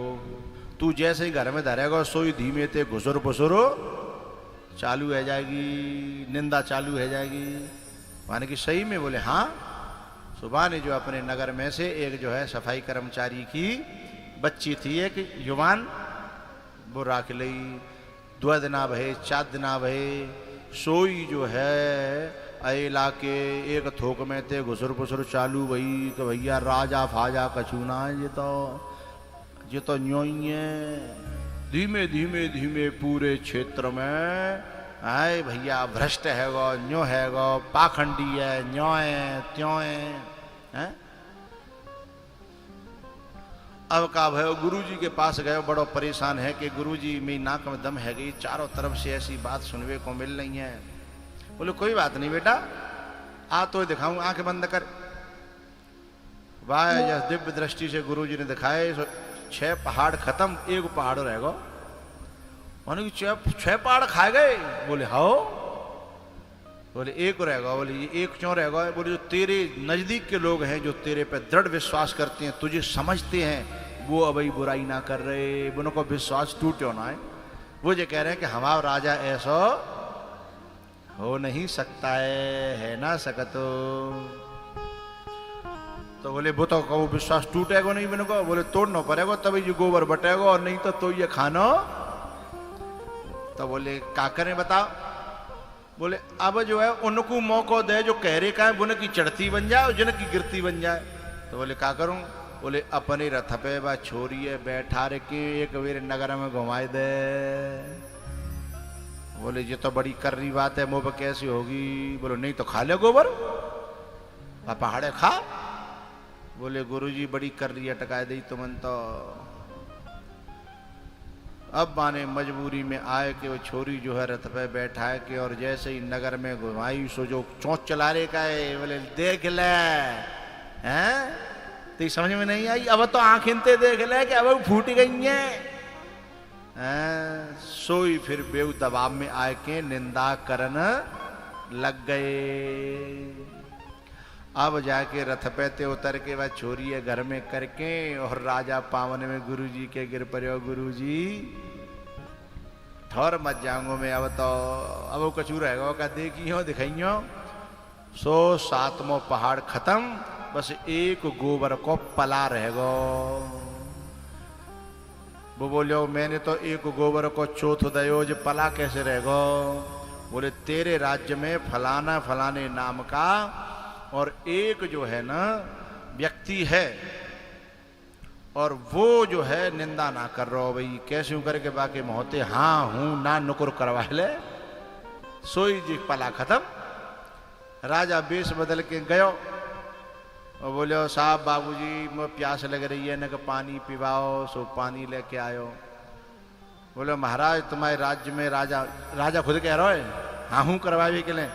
तू जैसे ही घर में धरेगा सोई धीमे ते घुसुर पुसुरो चालू है जाएगी, निंदा चालू है जाएगी। माने कि सही में? बोले हाँ। सुबह ने जो अपने नगर में से एक जो है सफाई कर्मचारी की बच्ची थी एक युवान, वो राख लई 2 दिना भये 4 दिना भये, सोई जो है अला के एक थोक में ते घुसुर पुसुर चालू भई कि भैया राजा फाजा कछूना ये तो न्यो ही है। धीमे धीमे पूरे क्षेत्र में आए भैया भ्रष्ट है गो, न्यो है गो, पाखंडी है, न्यो है त्यों है। अब का भयो गुरुजी के पास गए, बड़ो परेशान है कि गुरुजी मेरी नाक में दम है गई, चारों तरफ से ऐसी बात सुनने को मिल रही है। बोले कोई बात नहीं बेटा, आ तो दिखाऊं, आंखें बंद कर। वाह यह दिव्य दृष्टि से गुरुजी ने दिखाए, 6 पहाड़ खत्म, 1 पहाड़ रहेगा। मानो कि 6 पहाड़ खाए गए? बोले हाँ। बोले 1 रहेगा। बोले ये 1 क्यों रहेगा? बोले जो तेरे नजदीक के लोग हैं, जो तेरे पे दृढ़ विश्वास करते हैं, तुझे समझते हैं, वो अभी बुराई ना कर रहे, उनको विश्वास टूटे ना है। वो जो कह रहे हैं कि हमारा राजा ऐसा हो नहीं सकता है ना सकतो। तो बोले वो तो कहो विश्वास टूटेगा नहीं मेरे को। बोले तोड़ना पड़ेगा तभी ये गोबर बटेगा, और नहीं तो ये खानो। तो बोले का करें बताओ? बोले अब जो है उनको मौका दे, जो कह रहे का है उनकी चढ़ती बन जाए और जिनकी गिरती बन जाए। तो बोले का करूं? बोले अपने रथ पे बा छोरी है बैठा रे के एक वेर नगर में घुमाए दे। बोले ये तो बड़ी कर्री बात है, मुंह पे कैसी होगी? बोले नहीं तो खा ले गोबर, पहाड़े खा। बोले गुरुजी बड़ी कर्री अटका दी तुमन तो। अब माने मजबूरी में आए कि वो छोरी जो है रथ पे बैठा है कि, और जैसे ही नगर में घुमाई सो जो चौंच चला रे का है। बोले देख ले हैं, तो समझ में नहीं आई? अब तो आंखें ते देख ले कि अब फूट गई हैं। सोई फिर बेउ दबाव में आए के निंदा करन लग गए। अब जाके रथ पे ते उतर के वह छोरी है घर में करके, और राजा पावन में गुरुजी के गिर पड़े। गुरुजी ठौर मत जाऊंगो मैं, अब कचू रहेगा का देखियो दिखाइयो। 7वां पहाड़ खत्म, बस 1 गोबर को पला रहेगा। वो बोलो मैंने तो 1 गोबर को चौथ दयो, जो पला कैसे रहेगा? बोले तेरे राज्य में फलाना फलाने नाम का और एक जो है ना व्यक्ति है, और वो जो है निंदा ना कर रहा हो भाई, कैसे हूं करके बाकी मोहते हाँ हूं ना नुकुर करवा ले। सोई जी पला खत्म। राजा बेस बदल के गयो और बोले साहब बाबूजी मुझे प्यास लग रही है, न कि पानी पिवाओ। सो पानी लेके आयो। बोले महाराज तुम्हारे राज्य में राजा खुद कह रहा है हाँ हूं करवावे के लिए।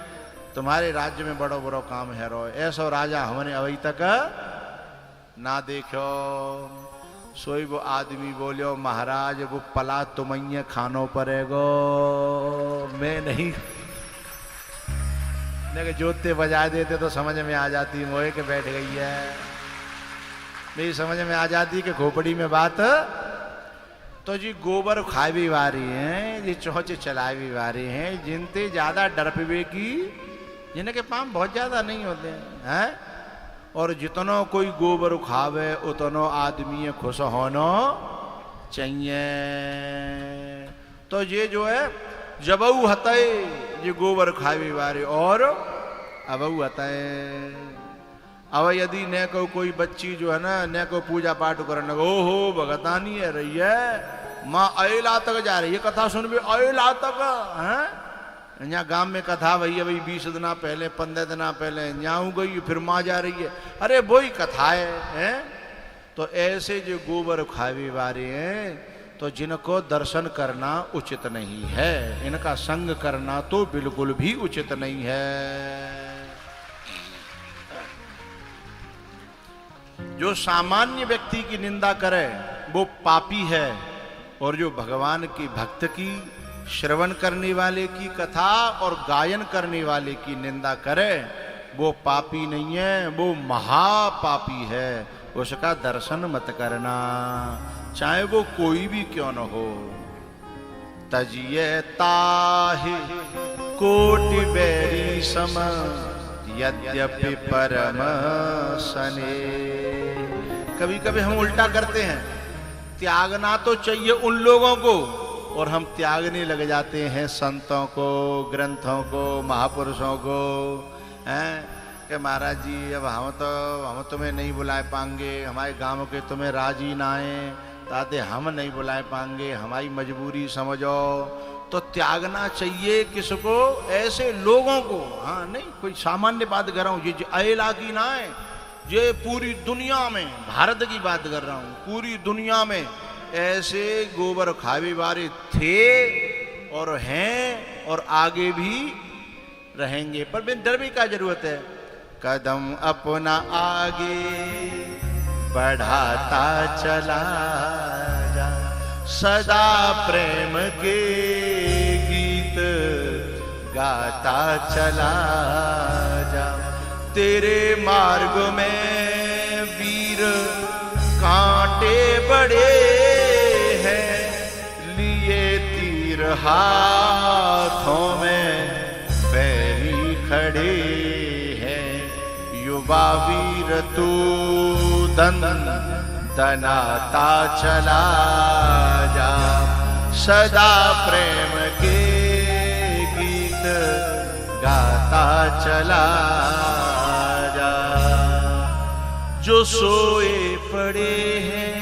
तुम्हारे राज्य में बड़ो बड़ो काम है रो, ऐसो राजा हमने अभी तक ना देखो। सोई वो आदमी बोलियो महाराज वो पला तुम्हें खानो पड़ेगो, मैं नहीं। जोते बजा देते तो समझ में आ जाती, मोए के बैठ गई है, मेरी समझ में आ जाती कि खोपड़ी में बात। तो जी गोबर खाए भी वारी हैं, जी चौच चलाए भी वारी हैं, जिनते ज्यादा डर पिबे की, जिनके पाम बहुत ज्यादा नहीं होते हैं। और जितनो कोई गोबर खावे उतनो आदमी खुश होनो चाहिए। तो ये जो है जबऊ हते ये गोबर खावे वारे, और अबऊ हते। अब यदि न को कोई बच्ची जो है ना न को पूजा पाठ करने ओ हो भगतानी है रही है, माँ अयला तक जा रही है, कथा सुन भी अयला तक है। यहाँ गांव में कथा भई है, भाई 20 दिन पहले 15 दिन पहले यहाँ गई, फिर माँ जा रही है, अरे वही कथा है। तो ऐसे जो गोबर खावे वाले हैं, तो जिनको दर्शन करना उचित नहीं है, इनका संग करना तो बिल्कुल भी उचित नहीं है। जो सामान्य व्यक्ति की निंदा करे वो पापी है, और जो भगवान की भक्त की श्रवण करने वाले की कथा और गायन करने वाले की निंदा करे वो पापी नहीं है, वो महापापी है। उसका दर्शन मत करना, चाहे वो कोई भी क्यों न हो। तजिए ताहि कोटि बैरी सम, यद्यपि परम सने। कभी कभी हम उल्टा करते हैं, त्यागना तो चाहिए उन लोगों को, और हम त्यागने लग जाते हैं संतों को, ग्रंथों को, महापुरुषों को, हैं कि महाराज जी अब हम तुम्हें नहीं बुलाए पाएंगे, हमारे गांव के तुम्हें राजी ना आए ताते हम नहीं बुलाए पाएंगे, हमारी मजबूरी समझो। तो त्यागना चाहिए किसको? ऐसे लोगों को। हाँ नहीं कोई सामान्य बात कर रहा हूँ, ये अयला की ना है, ये पूरी दुनिया में, भारत की बात कर रहा हूँ, पूरी दुनिया में ऐसे गोबर खावे वाले थे और हैं और आगे भी रहेंगे। पर बिन डर भी क्या जरूरत है, कदम अपना आगे बढ़ाता चला जा, सदा प्रेम के गीत गाता चला जा। तेरे मार्ग में वीर कांटे बड़े हैं, लिए तीर हाथों में बैरी खड़े हैं। युवा वीर तू दनाता चला जा, सदा प्रेम के गीत गाता चला जा। जो सोए पड़े हैं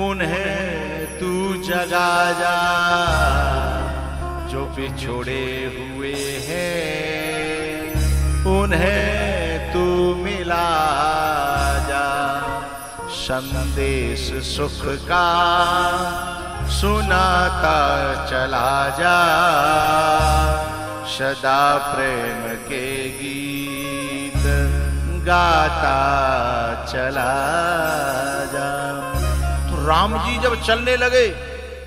उन्हें तू जगा जा, जो बिछोड़े हुए हैं उन्हें तू मिला जा। संदेश सुख का सुनाता चला जा, सदा प्रेम के गीत गाता चला जा। तो राम जी जब चलने लगे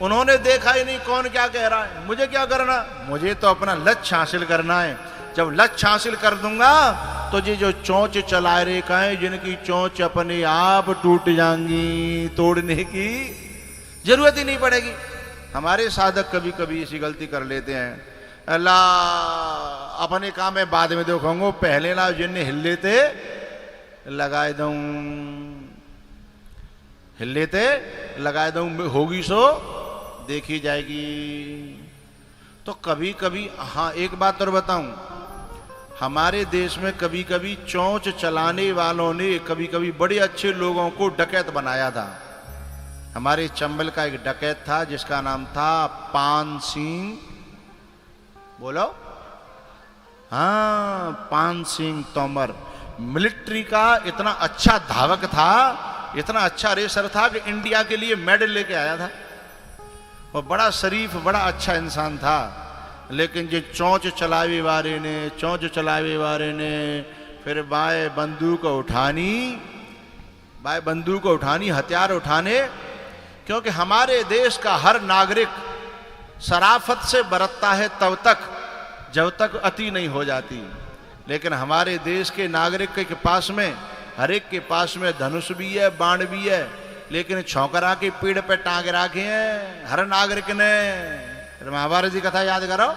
उन्होंने देखा ही नहीं कौन क्या कह रहा है, मुझे क्या करना, मुझे तो अपना लक्ष्य हासिल करना है। जब लक्ष्य हासिल कर दूंगा तो ये जो चोंच चला रे का है, जिनकी चोंच अपने आप टूट जाएंगी, तोड़ने की जरूरत ही नहीं पड़ेगी। हमारे साधक कभी कभी ऐसी गलती कर लेते हैं, अल्लाह अपने काम में बाद में देखूंगा, पहले ना जिन्हें हिल लेते लगाए दूं, हिल लेते लगाए दूं, होगी सो देखी जाएगी। तो कभी कभी, हाँ एक बात और बताऊं, हमारे देश में कभी कभी चोंच चलाने वालों ने कभी कभी बड़े अच्छे लोगों को डकैत बनाया था। हमारे चंबल का एक डकैत था जिसका नाम था पान सिंह, बोलो, हाँ पान सिंह तोमर। मिलिट्री का इतना अच्छा धावक था, इतना अच्छा रेसर था कि इंडिया के लिए मेडल लेके आया था, और बड़ा शरीफ बड़ा अच्छा इंसान था। लेकिन जो चौंच चलावे वारे ने फिर बाएं बंदूक उठानी हथियार उठाने, क्योंकि हमारे देश का हर नागरिक शराफत से बरतता है तब तक जब तक अति नहीं हो जाती। लेकिन हमारे देश के नागरिक के पास में, हर एक के पास में धनुष भी है, बाण भी है, लेकिन छौकरा के पेड़ पे टांग रखे हैं हर नागरिक ने। महाभारत की कथा याद करो,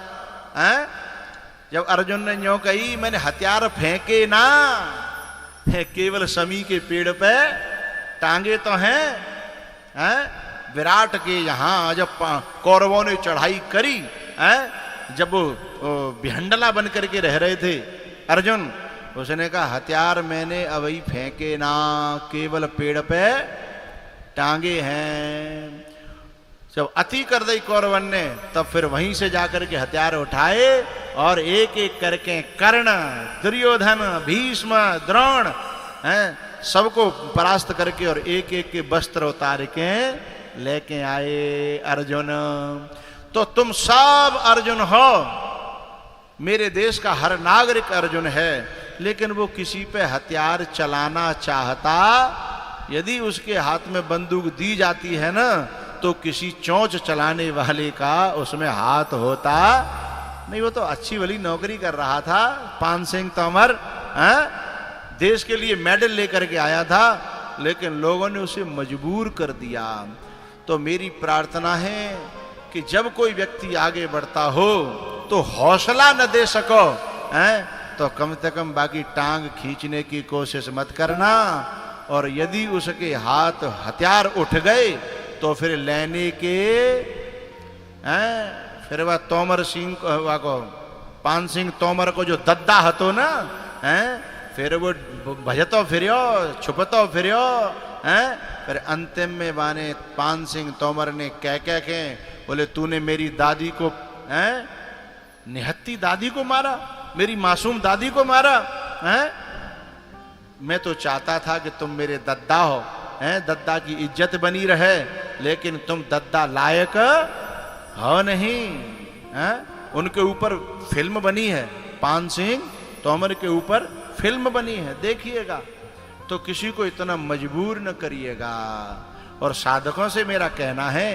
हैं? जब अर्जुन ने यूं कही, मैंने हथियार फेंके ना, केवल समी के पेड़ पे टांगे तो हैं? विराट के यहां जब कौरवों ने चढ़ाई करी, जब वो भिहंडला बन करके रह रहे थे अर्जुन, उसने कहा हथियार मैंने अभी फेंके ना, केवल पेड़ पे टांगे हैं। जब अति कर दी कौरवन ने, तब फिर वहीं से जाकर के हथियार उठाए और एक एक करके कर्ण, दुर्योधन, भीष्म, द्रोण, सबको परास्त करके और एक एक के वस्त्र उतार के लेके आए अर्जुन। तो तुम सब अर्जुन हो, मेरे देश का हर नागरिक अर्जुन है, लेकिन वो किसी पे हथियार चलाना चाहता, यदि उसके हाथ में बंदूक दी जाती है ना, तो किसी चोंच चलाने वाले का उसमें हाथ होता नहीं। वो तो अच्छी वाली नौकरी कर रहा था, पान सिंह तोमर, देश के लिए मेडल लेकर के आया था, लेकिन लोगों ने उसे मजबूर कर दिया। तो मेरी प्रार्थना है कि जब कोई व्यक्ति आगे बढ़ता हो तो हौसला न दे सको, तो कम से कम बाकी टांग खींचने की कोशिश मत करना। और यदि उसके हाथ हथियार उठ गए तो फिर लेने के, फिर वह तोमर सिंह को, पान सिंह तोमर को जो दद्दा हतो ना, फिर वो भजतो फिरियो, छुपतो फिरियो, फिर अंतिम में माने पान सिंह तोमर ने कह के बोले तूने मेरी दादी को, निहत्ती दादी को मारा, मेरी मासूम दादी को मारा, मैं तो चाहता था कि तुम मेरे दद्दा हो, दद्दा की इज्जत बनी रहे, लेकिन तुम दद्दा लायक हो नहीं। उनके ऊपर फिल्म बनी है, पान सिंह तोमर के ऊपर फिल्म बनी है, देखिएगा। तो किसी को इतना मजबूर न करिएगा। और साधकों से मेरा कहना है,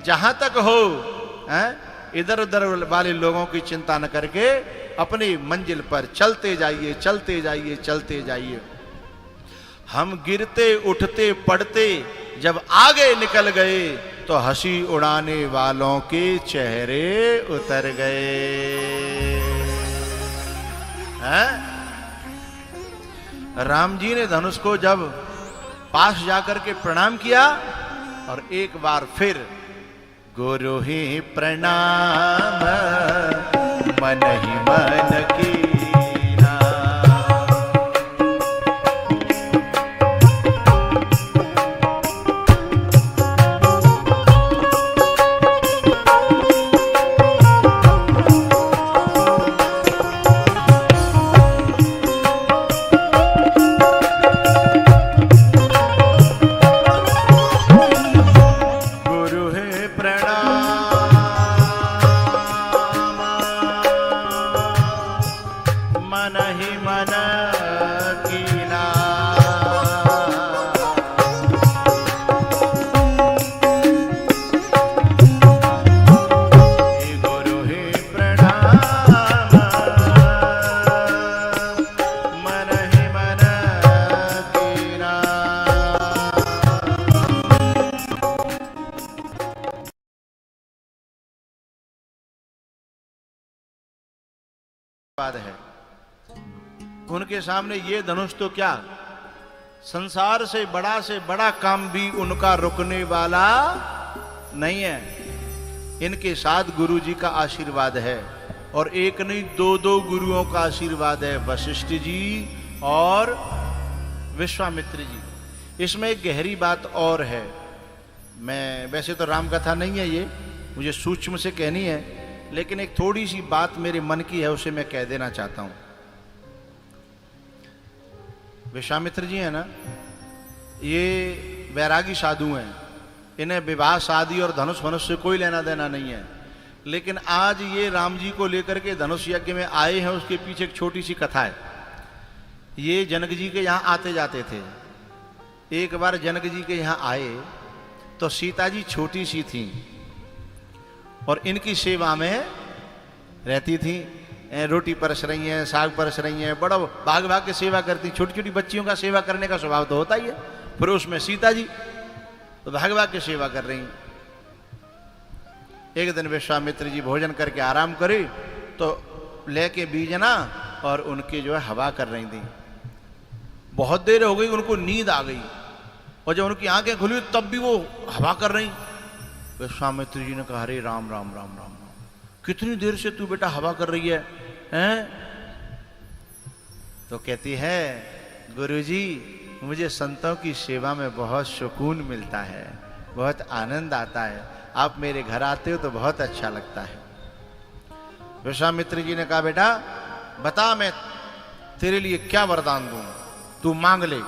जहां तक हो इधर उधर वाले लोगों की चिंता न करके अपनी मंजिल पर चलते जाइए, चलते जाइए, चलते जाइए। हम गिरते उठते पड़ते जब आगे निकल गए तो हंसी उड़ाने वालों के चेहरे उतर गए। राम जी ने धनुष को जब पास जाकर के प्रणाम किया और एक बार फिर गुरु ही प्रणाम मन ही मन की, है। उनके सामने ये धनुष तो क्या, संसार से बड़ा काम भी उनका रुकने वाला नहीं है। इनके साथ गुरु जी का आशीर्वाद है, और एक नहीं दो गुरुओं का आशीर्वाद है, वशिष्ठ जी और विश्वामित्र जी। इसमें एक गहरी बात और है, मैं वैसे तो राम कथा नहीं है ये, मुझे सूक्ष्म से कहनी है, लेकिन एक थोड़ी सी बात मेरे मन की है, उसे मैं कह देना चाहता हूं। विश्वामित्र जी है ना, ये वैरागी साधु हैं, इन्हें विवाह शादी और धनुष वनुष से कोई लेना देना नहीं है। लेकिन आज ये राम जी को लेकर के धनुष यज्ञ में आए हैं, उसके पीछे एक छोटी सी कथा है। ये जनक जी के यहाँ आते जाते थे। एक बार जनक जी के यहाँ आए तो सीता जी छोटी सी थी और इनकी सेवा में रहती थी। रोटी परस रही हैं, साग परस रही हैं, बड़ा भाग भाग के सेवा करती। छोटी छोटी बच्चियों का सेवा करने का स्वभाव तो होता ही है, फिर उसमें सीता जी तो भाग भाग के सेवा कर रही। एक दिन विश्वामित्र जी भोजन करके आराम करे तो लेके बीजना और उनकी जो है हवा कर रही थी। बहुत देर हो गई, उनको नींद आ गई और जब उनकी आंखें खुली तब भी वो हवा कर रही। विश्वामित्र जी ने कहा, अरे राम राम राम राम, कितनी देर से तू बेटा हवा कर रही है, हैं? तो कहती है, गुरुजी मुझे संतों की सेवा में बहुत सुकून मिलता है, बहुत आनंद आता है, आप मेरे घर आते हो तो बहुत अच्छा लगता है। विश्वामित्र जी ने कहा, बेटा बता मैं तेरे लिए क्या वरदान दूं, तू मांग ले।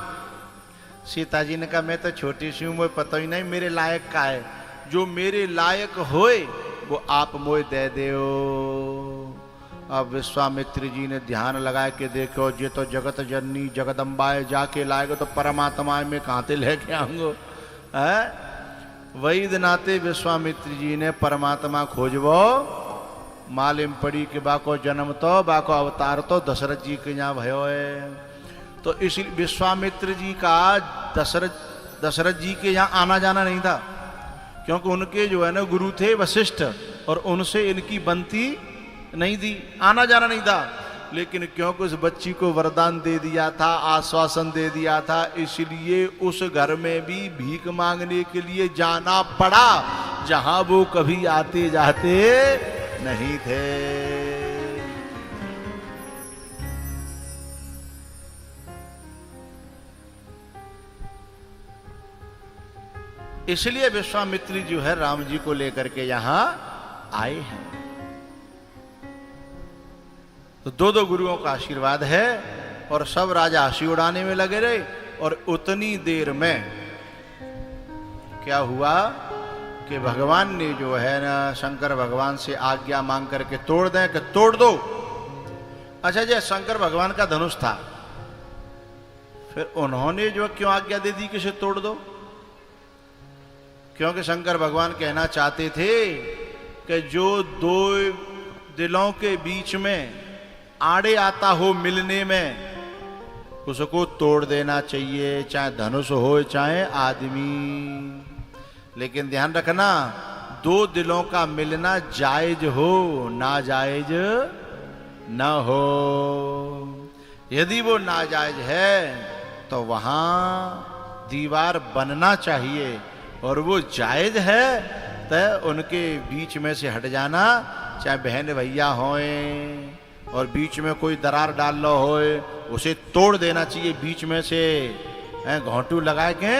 सीता जी ने कहा, मैं तो छोटी सी हूं, मुझे पता ही नहीं मेरे लायक का है, जो मेरे लायक होए वो आप मोए दे दो। अब विश्वामित्र जी ने ध्यान लगा के देखो, ये तो जगत जननी जगदम्बाए जाके लाएगा तो परमात्मा में कहाँ ते लेके आऊंगो है। वही नाते विश्वामित्र जी ने परमात्मा खोजबो, मालिम पड़ी के बाको जन्म तो बाको अवतार तो दशरथ जी के यहाँ भयो है। तो इसलिए विश्वामित्र जी का दशरथ जी के यहाँ आना जाना नहीं था, क्योंकि उनके जो है ना गुरु थे वशिष्ठ और उनसे इनकी बनती नहीं थी, आना जाना नहीं था। लेकिन क्योंकि उस बच्ची को वरदान दे दिया था, आश्वासन दे दिया था, इसलिए उस घर में भी भीख मांगने के लिए जाना पड़ा जहां वो कभी आते जाते नहीं थे। इसलिए विश्वामित्री जो है राम जी को लेकर के यहां आए हैं। तो दो दो गुरुओं का आशीर्वाद है और सब राजा हंसी उड़ाने में लगे रहे। और उतनी देर में क्या हुआ कि भगवान ने जो है ना शंकर भगवान से आज्ञा मांग करके तोड़ दें कि तोड़ दो। अच्छा जी, शंकर भगवान का धनुष था, फिर उन्होंने जो क्यों आज्ञा दे दी कि इसे तोड़ दो? क्योंकि शंकर भगवान कहना चाहते थे कि जो दो दिलों के बीच में आड़े आता हो मिलने में, उसको तोड़ देना चाहिए, चाहे धनुष हो चाहे आदमी। लेकिन ध्यान रखना, दो दिलों का मिलना जायज हो, नाजायज न हो। यदि वो नाजायज है तो वहां दीवार बनना चाहिए, और वो जायज है तो उनके बीच में से हट जाना, चाहे बहन भैया होए और बीच में कोई दरार डाल लो होए, उसे तोड़ देना चाहिए बीच में से, घोंटू लगा के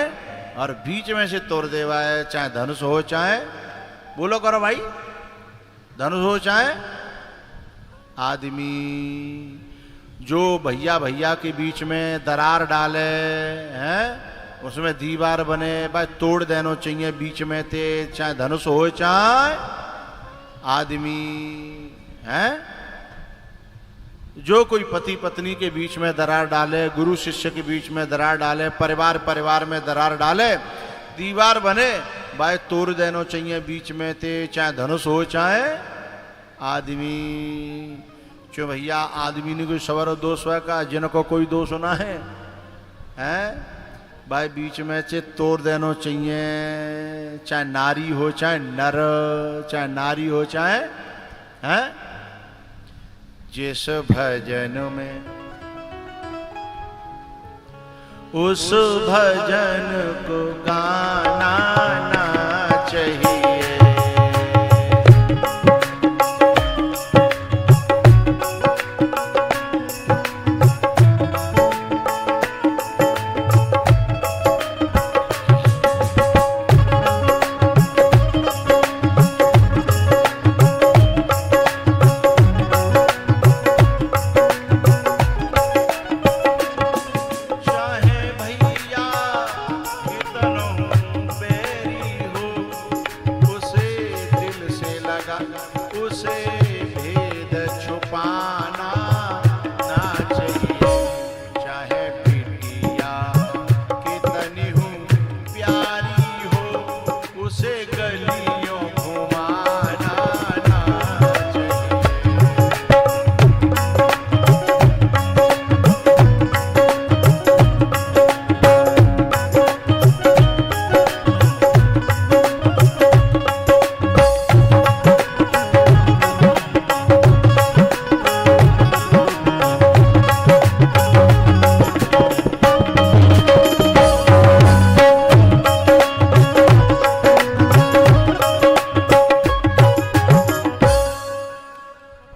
और बीच में से तोड़ देवा है। चाहे धनुष हो चाहे, बोलो करो भाई, धनुष हो चाहे आदमी। जो भैया भैया के बीच में दरार डाले हैं, उसमें दीवार बने, भाई तोड़ देना चाहिए बीच में थे, चाहे धनुष हो चाहे आदमी है। जो कोई पति पत्नी के बीच में दरार डाले, गुरु शिष्य के बीच में दरार डाले, परिवार परिवार में दरार डाले, दीवार बने, भाई तोड़ देना चाहिए बीच में थे, चाहे धनुष हो चाहे आदमी। क्यों भैया, आदमी ने कोई सवर दोष है का, जिनको कोई दोष होना है, भाई बीच में से तोड़ देना चाहिए, चाहे नारी हो चाहे नर, चाहे नारी हो चाहे हैं। जिस भजन में उस भजन को गाना ना चाहिए। चाहे भैया कितनों पे पाना ना चाहिए, चाहे बिटिया कितनी हूँ प्यारी हो, उसे गलियों घुमाना ना चाहिए।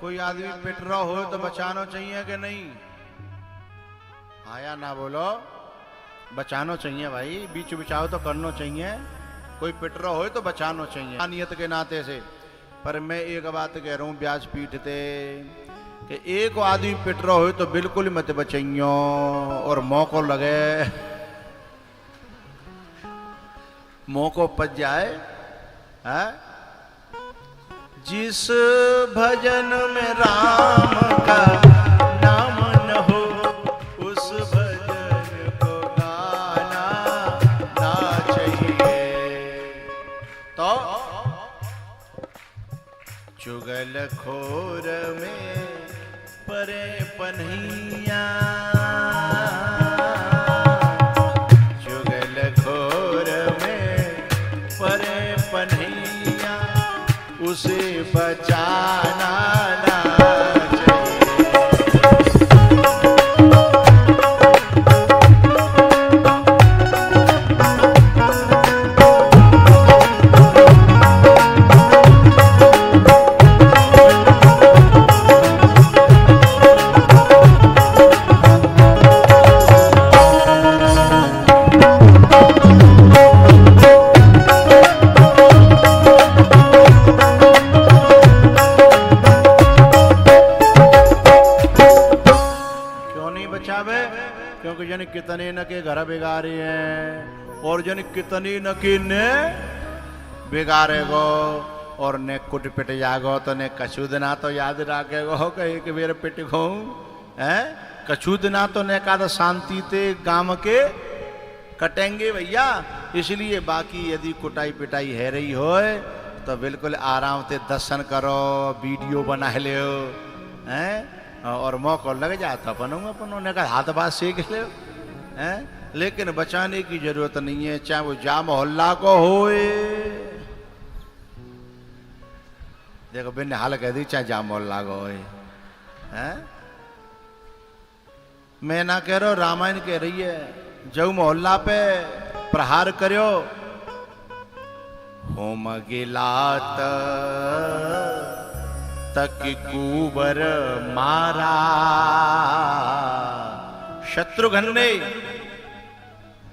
कोई आदमी पिट रहा हो तो बचाना चाहिए कि नहीं? आया ना बोलो, बचाना चाहिए भाई, बीच बचाव तो करना चाहिए। कोई पिट रहा हो तो बचाना चाहिए नियत के नाते से। पर मैं एक बात कह रहा हूं ब्याज पीटते कि एक आदमी पिट रहा हो तो बिल्कुल मत बचाइयो, और मौको लगे मौको पच जाए है? जिस भजन में राम का नाम न हो, उस भजन को गाना ना चाहिए। तो चुगलखोर में परे पन्हिया, चुगलखोर में परे पन्हिया, उसे बचाना ना चाहिए। क्योंकि जन कितने न के घर बिगाड़े हैं, और जन कितनी न की ने बिगाड़े गो, और ने कुट पिट जागो तो ने कछु दिना तो याद रखे गो कहीं के बेर पिट गो है, कछु दिना तो ने का शांति ते गांव के कटेंगे भैया। इसलिए बाकी यदि कुटाई पिटाई है रही हो तो बिल्कुल आराम से दर्शन करो, वीडियो बना लो हैं, और मौका लग जाता अपनों ने कहा हाथ बात सीख ले हैं। लेकिन बचाने की जरूरत नहीं है, चाहे वो जा मोहल्ला को होए, देखो बिन हाल कह दी, चाहे जा मोहल्ला को होए हैं। मैं ना कह रहा, रामायण कह रही है, जो मोहल्ला पे प्रहार करो होम गिलात तक कुबर मारा। शत्रुघ्न ने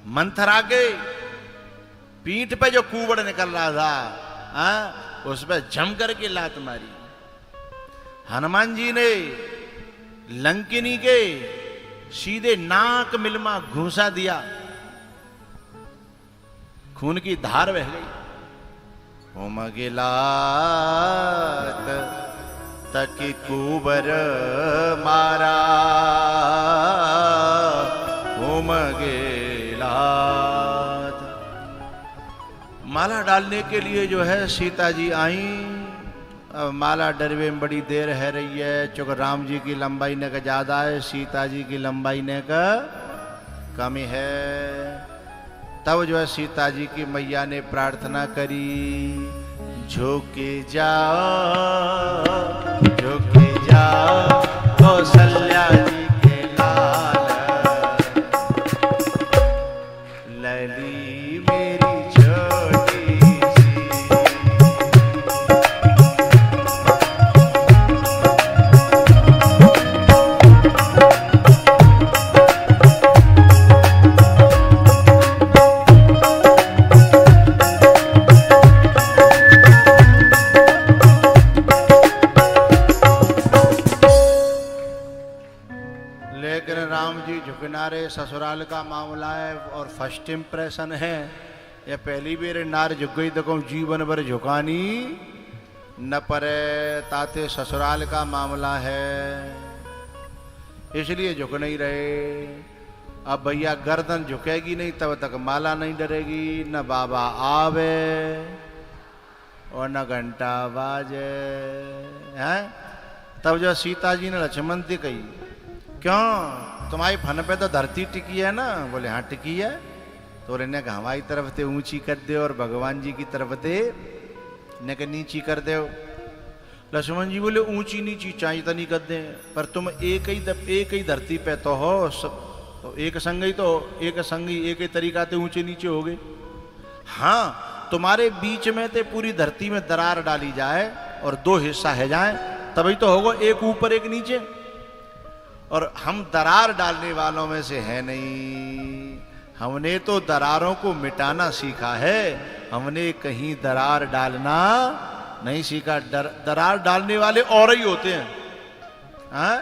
मंथरा के पीठ पे जो कुबड़ निकल रहा था उस पर जम करके लात मारी। हनुमान जी ने लंकिनी के सीधे नाक मिलमा घूसा दिया, खून की धार बह गई। होम गिलात तक कुबर मारा, होम गिलात। माला डालने के लिए जो है सीता जी आई, माला डरवे में बड़ी देर है रही है, चूंकि राम जी की लंबाई ने का ज्यादा है, सीता जी की लंबाई ने का कमी है। तब जो है सीता जी की मैया ने प्रार्थना करी, झुके जाओ कौशल्या जी के लाल, लली मेरी छोटी सी। झुकनारे ससुराल का मामला है और फर्स्ट इम्प्रेशन है, या पहली बार नार झुक गई तो कहूँ जीवन भर झुकानी न परे ताते ससुराल का मामला है, इसलिए झुक नहीं रहे। अब भैया गर्दन झुकेगी नहीं तब तक माला नहीं डरेगी, न बाबा आवे और न घंटा बाजे हैं। तब जब सीता जी ने लक्ष्मण जी कही, क्यों तुम्हारी फन पे तो धरती टिकी है ना? बोले हाँ टिकी है। तो बोले कहा हमारी तरफ से ऊंची कर दे और भगवान जी की तरफ से ने के नीची कर दे। लक्ष्मण जी बोले ऊंची नीची चाहिए तो नहीं कर दे, पर तुम एक ही धरती पे तो हो, तो एक संगी एक ही तरीका से ऊंचे नीचे हो गए। हाँ तुम्हारे बीच में ते पूरी धरती में दरार डाली जाए और दो हिस्सा है जाए तभी तो होगा, एक ऊपर एक नीचे। और हम दरार डालने वालों में से है नहीं, हमने तो दरारों को मिटाना सीखा है, हमने कहीं दरार डालना नहीं सीखा। दरार डालने वाले और ही होते हैं, हाँ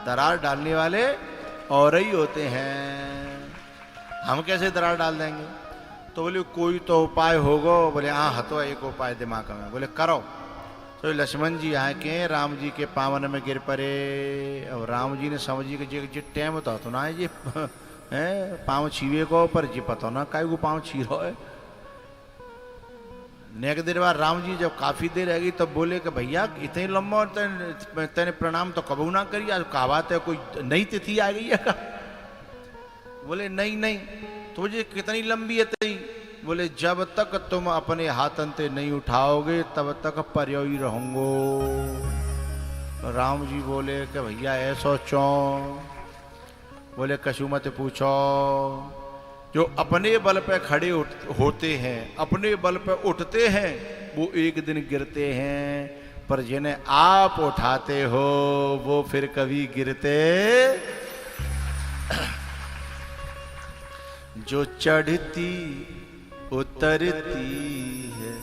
दरार डालने वाले और ही होते हैं, हम कैसे दरार डाल देंगे? तो बोले कोई तो उपाय होगा। बोले हाँ हतो एक उपाय दिमाग में। बोले करो। तो लक्ष्मण जी आए के राम जी के पावन में गिर पड़े और राम जी ने समझी कि जी टाइम तो ना है, जी पाँव छीवे को पर जी पता ना काय को पाँव छी रहा है। नेक देर बाद राम जी जब काफी देर रहेगी तब तो बोले कि भैया इतने लंबा तेने प्रणाम तो कबू ना करी, आज कहा बात है कोई नई तिथि आ गई है का? बोले नहीं तो मुझे कितनी लंबी है तेरी? बोले जब तक तुम अपने हाथन से नहीं उठाओगे तब तक पर्यो ही रहूंगो। राम जी बोले कि भैया ऐसो चो? बोले कछु मत पूछो, जो अपने बल पे खड़े होते हैं, अपने बल पे उठते हैं, वो एक दिन गिरते हैं, पर जिन्हें आप उठाते हो वो फिर कभी गिरते। जो चढ़ती उतरती है,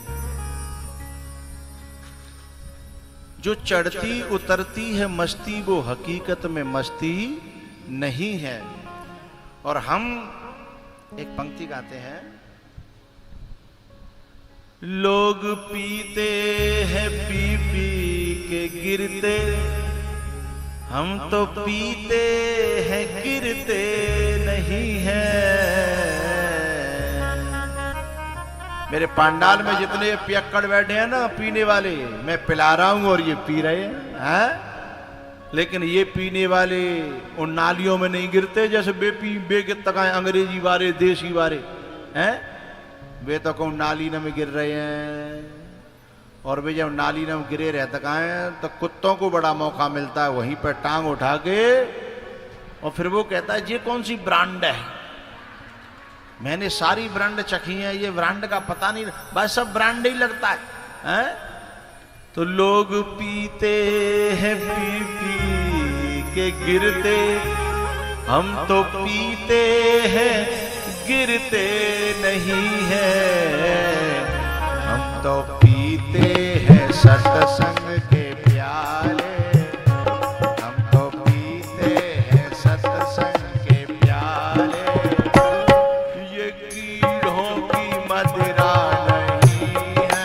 जो चढ़ती उतरती है मस्ती, वो हकीकत में मस्ती नहीं है। और हम एक पंक्ति गाते हैं, लोग पीते हैं पी पी के गिरते, हम तो पीते हैं गिरते नहीं हैं। मेरे पंडाल में जितने पियक्कड़ बैठे हैं ना पीने वाले, मैं पिला रहा हूं और ये पी रहे हैं, लेकिन ये पीने वाले उन नालियों में नहीं गिरते जैसे बेगित तक अंग्रेजी वाले देसी वाले हैं, वे तो कौन नाली में गिर रहे हैं। और वे जब नाली में गिरे रहते हैं तो कुत्तों को बड़ा मौका मिलता है वहीं पर टांग उठा के, और फिर वो कहता है ये कौन सी ब्रांड है? मैंने सारी ब्रांड चखी है, ये ब्रांड का पता नहीं, बस सब ब्रांड ही लगता है। तो लोग पीते हैं पी पी के गिरते, हम तो पीते हैं गिरते नहीं हैं। हम तो पीते हैं सत्संग के प्याले, हम तो पीते हैं सत्संग के प्याले, ये कीड़ों की मदिरा नहीं है।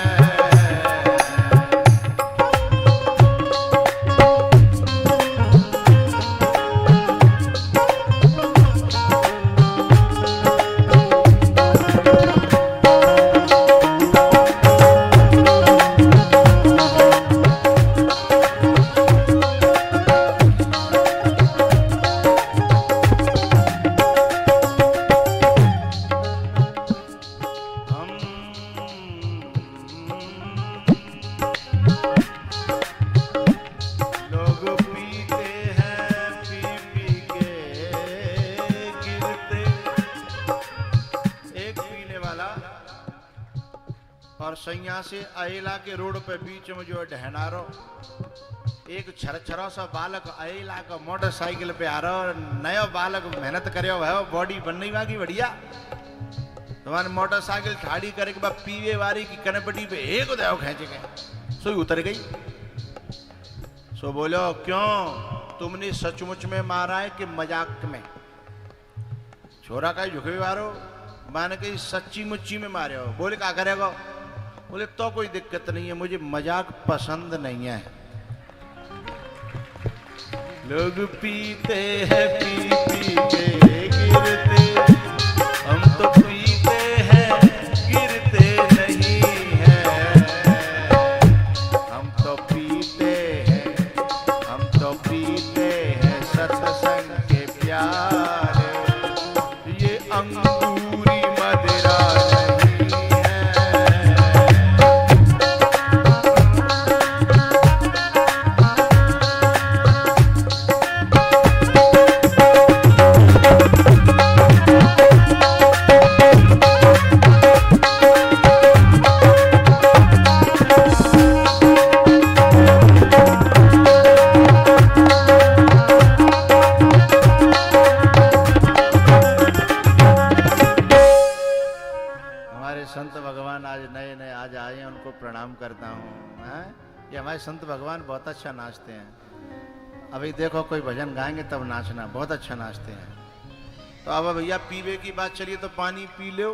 सैया से अयला के रोड पे बीच में जो ढहनारो एक छरछरा सा बालक अयला का मोटरसाइकिल पे आ रहा, नया बालक मेहनत करे है, बॉडी बन नहीं वागी बढ़िया, तुम्हारे मोटरसाइकिल ठाड़ी करे के बाद पीवे वारी की कनपटी पे एक उदय खेचे गए, सो उतर गई। सो बोलो क्यों तुमने सचमुच में मारा है कि मजाक में? छोरा का झुके मारो, मान के सच्ची मुच्ची में मारे हो। बोले क्या करेगा? बोले तो कोई दिक्कत नहीं है, मुझे मजाक पसंद नहीं है। लोग पीते हैं पी पी के गिरते, हम तो पीते हैं गिरते नहीं हैं। हम तो पीते हैं सत्संग के प्यारे, ये अंगूरी मदिरा नहीं है। संत भगवान आज नए नए आज आए हैं, उनको प्रणाम करता हूँ। ये हमारे संत भगवान बहुत अच्छा नाचते हैं। अभी देखो कोई भजन गाएंगे तब नाचना, बहुत अच्छा नाचते हैं। तो अब भैया पीवे की बात चलिए तो पानी पी लो।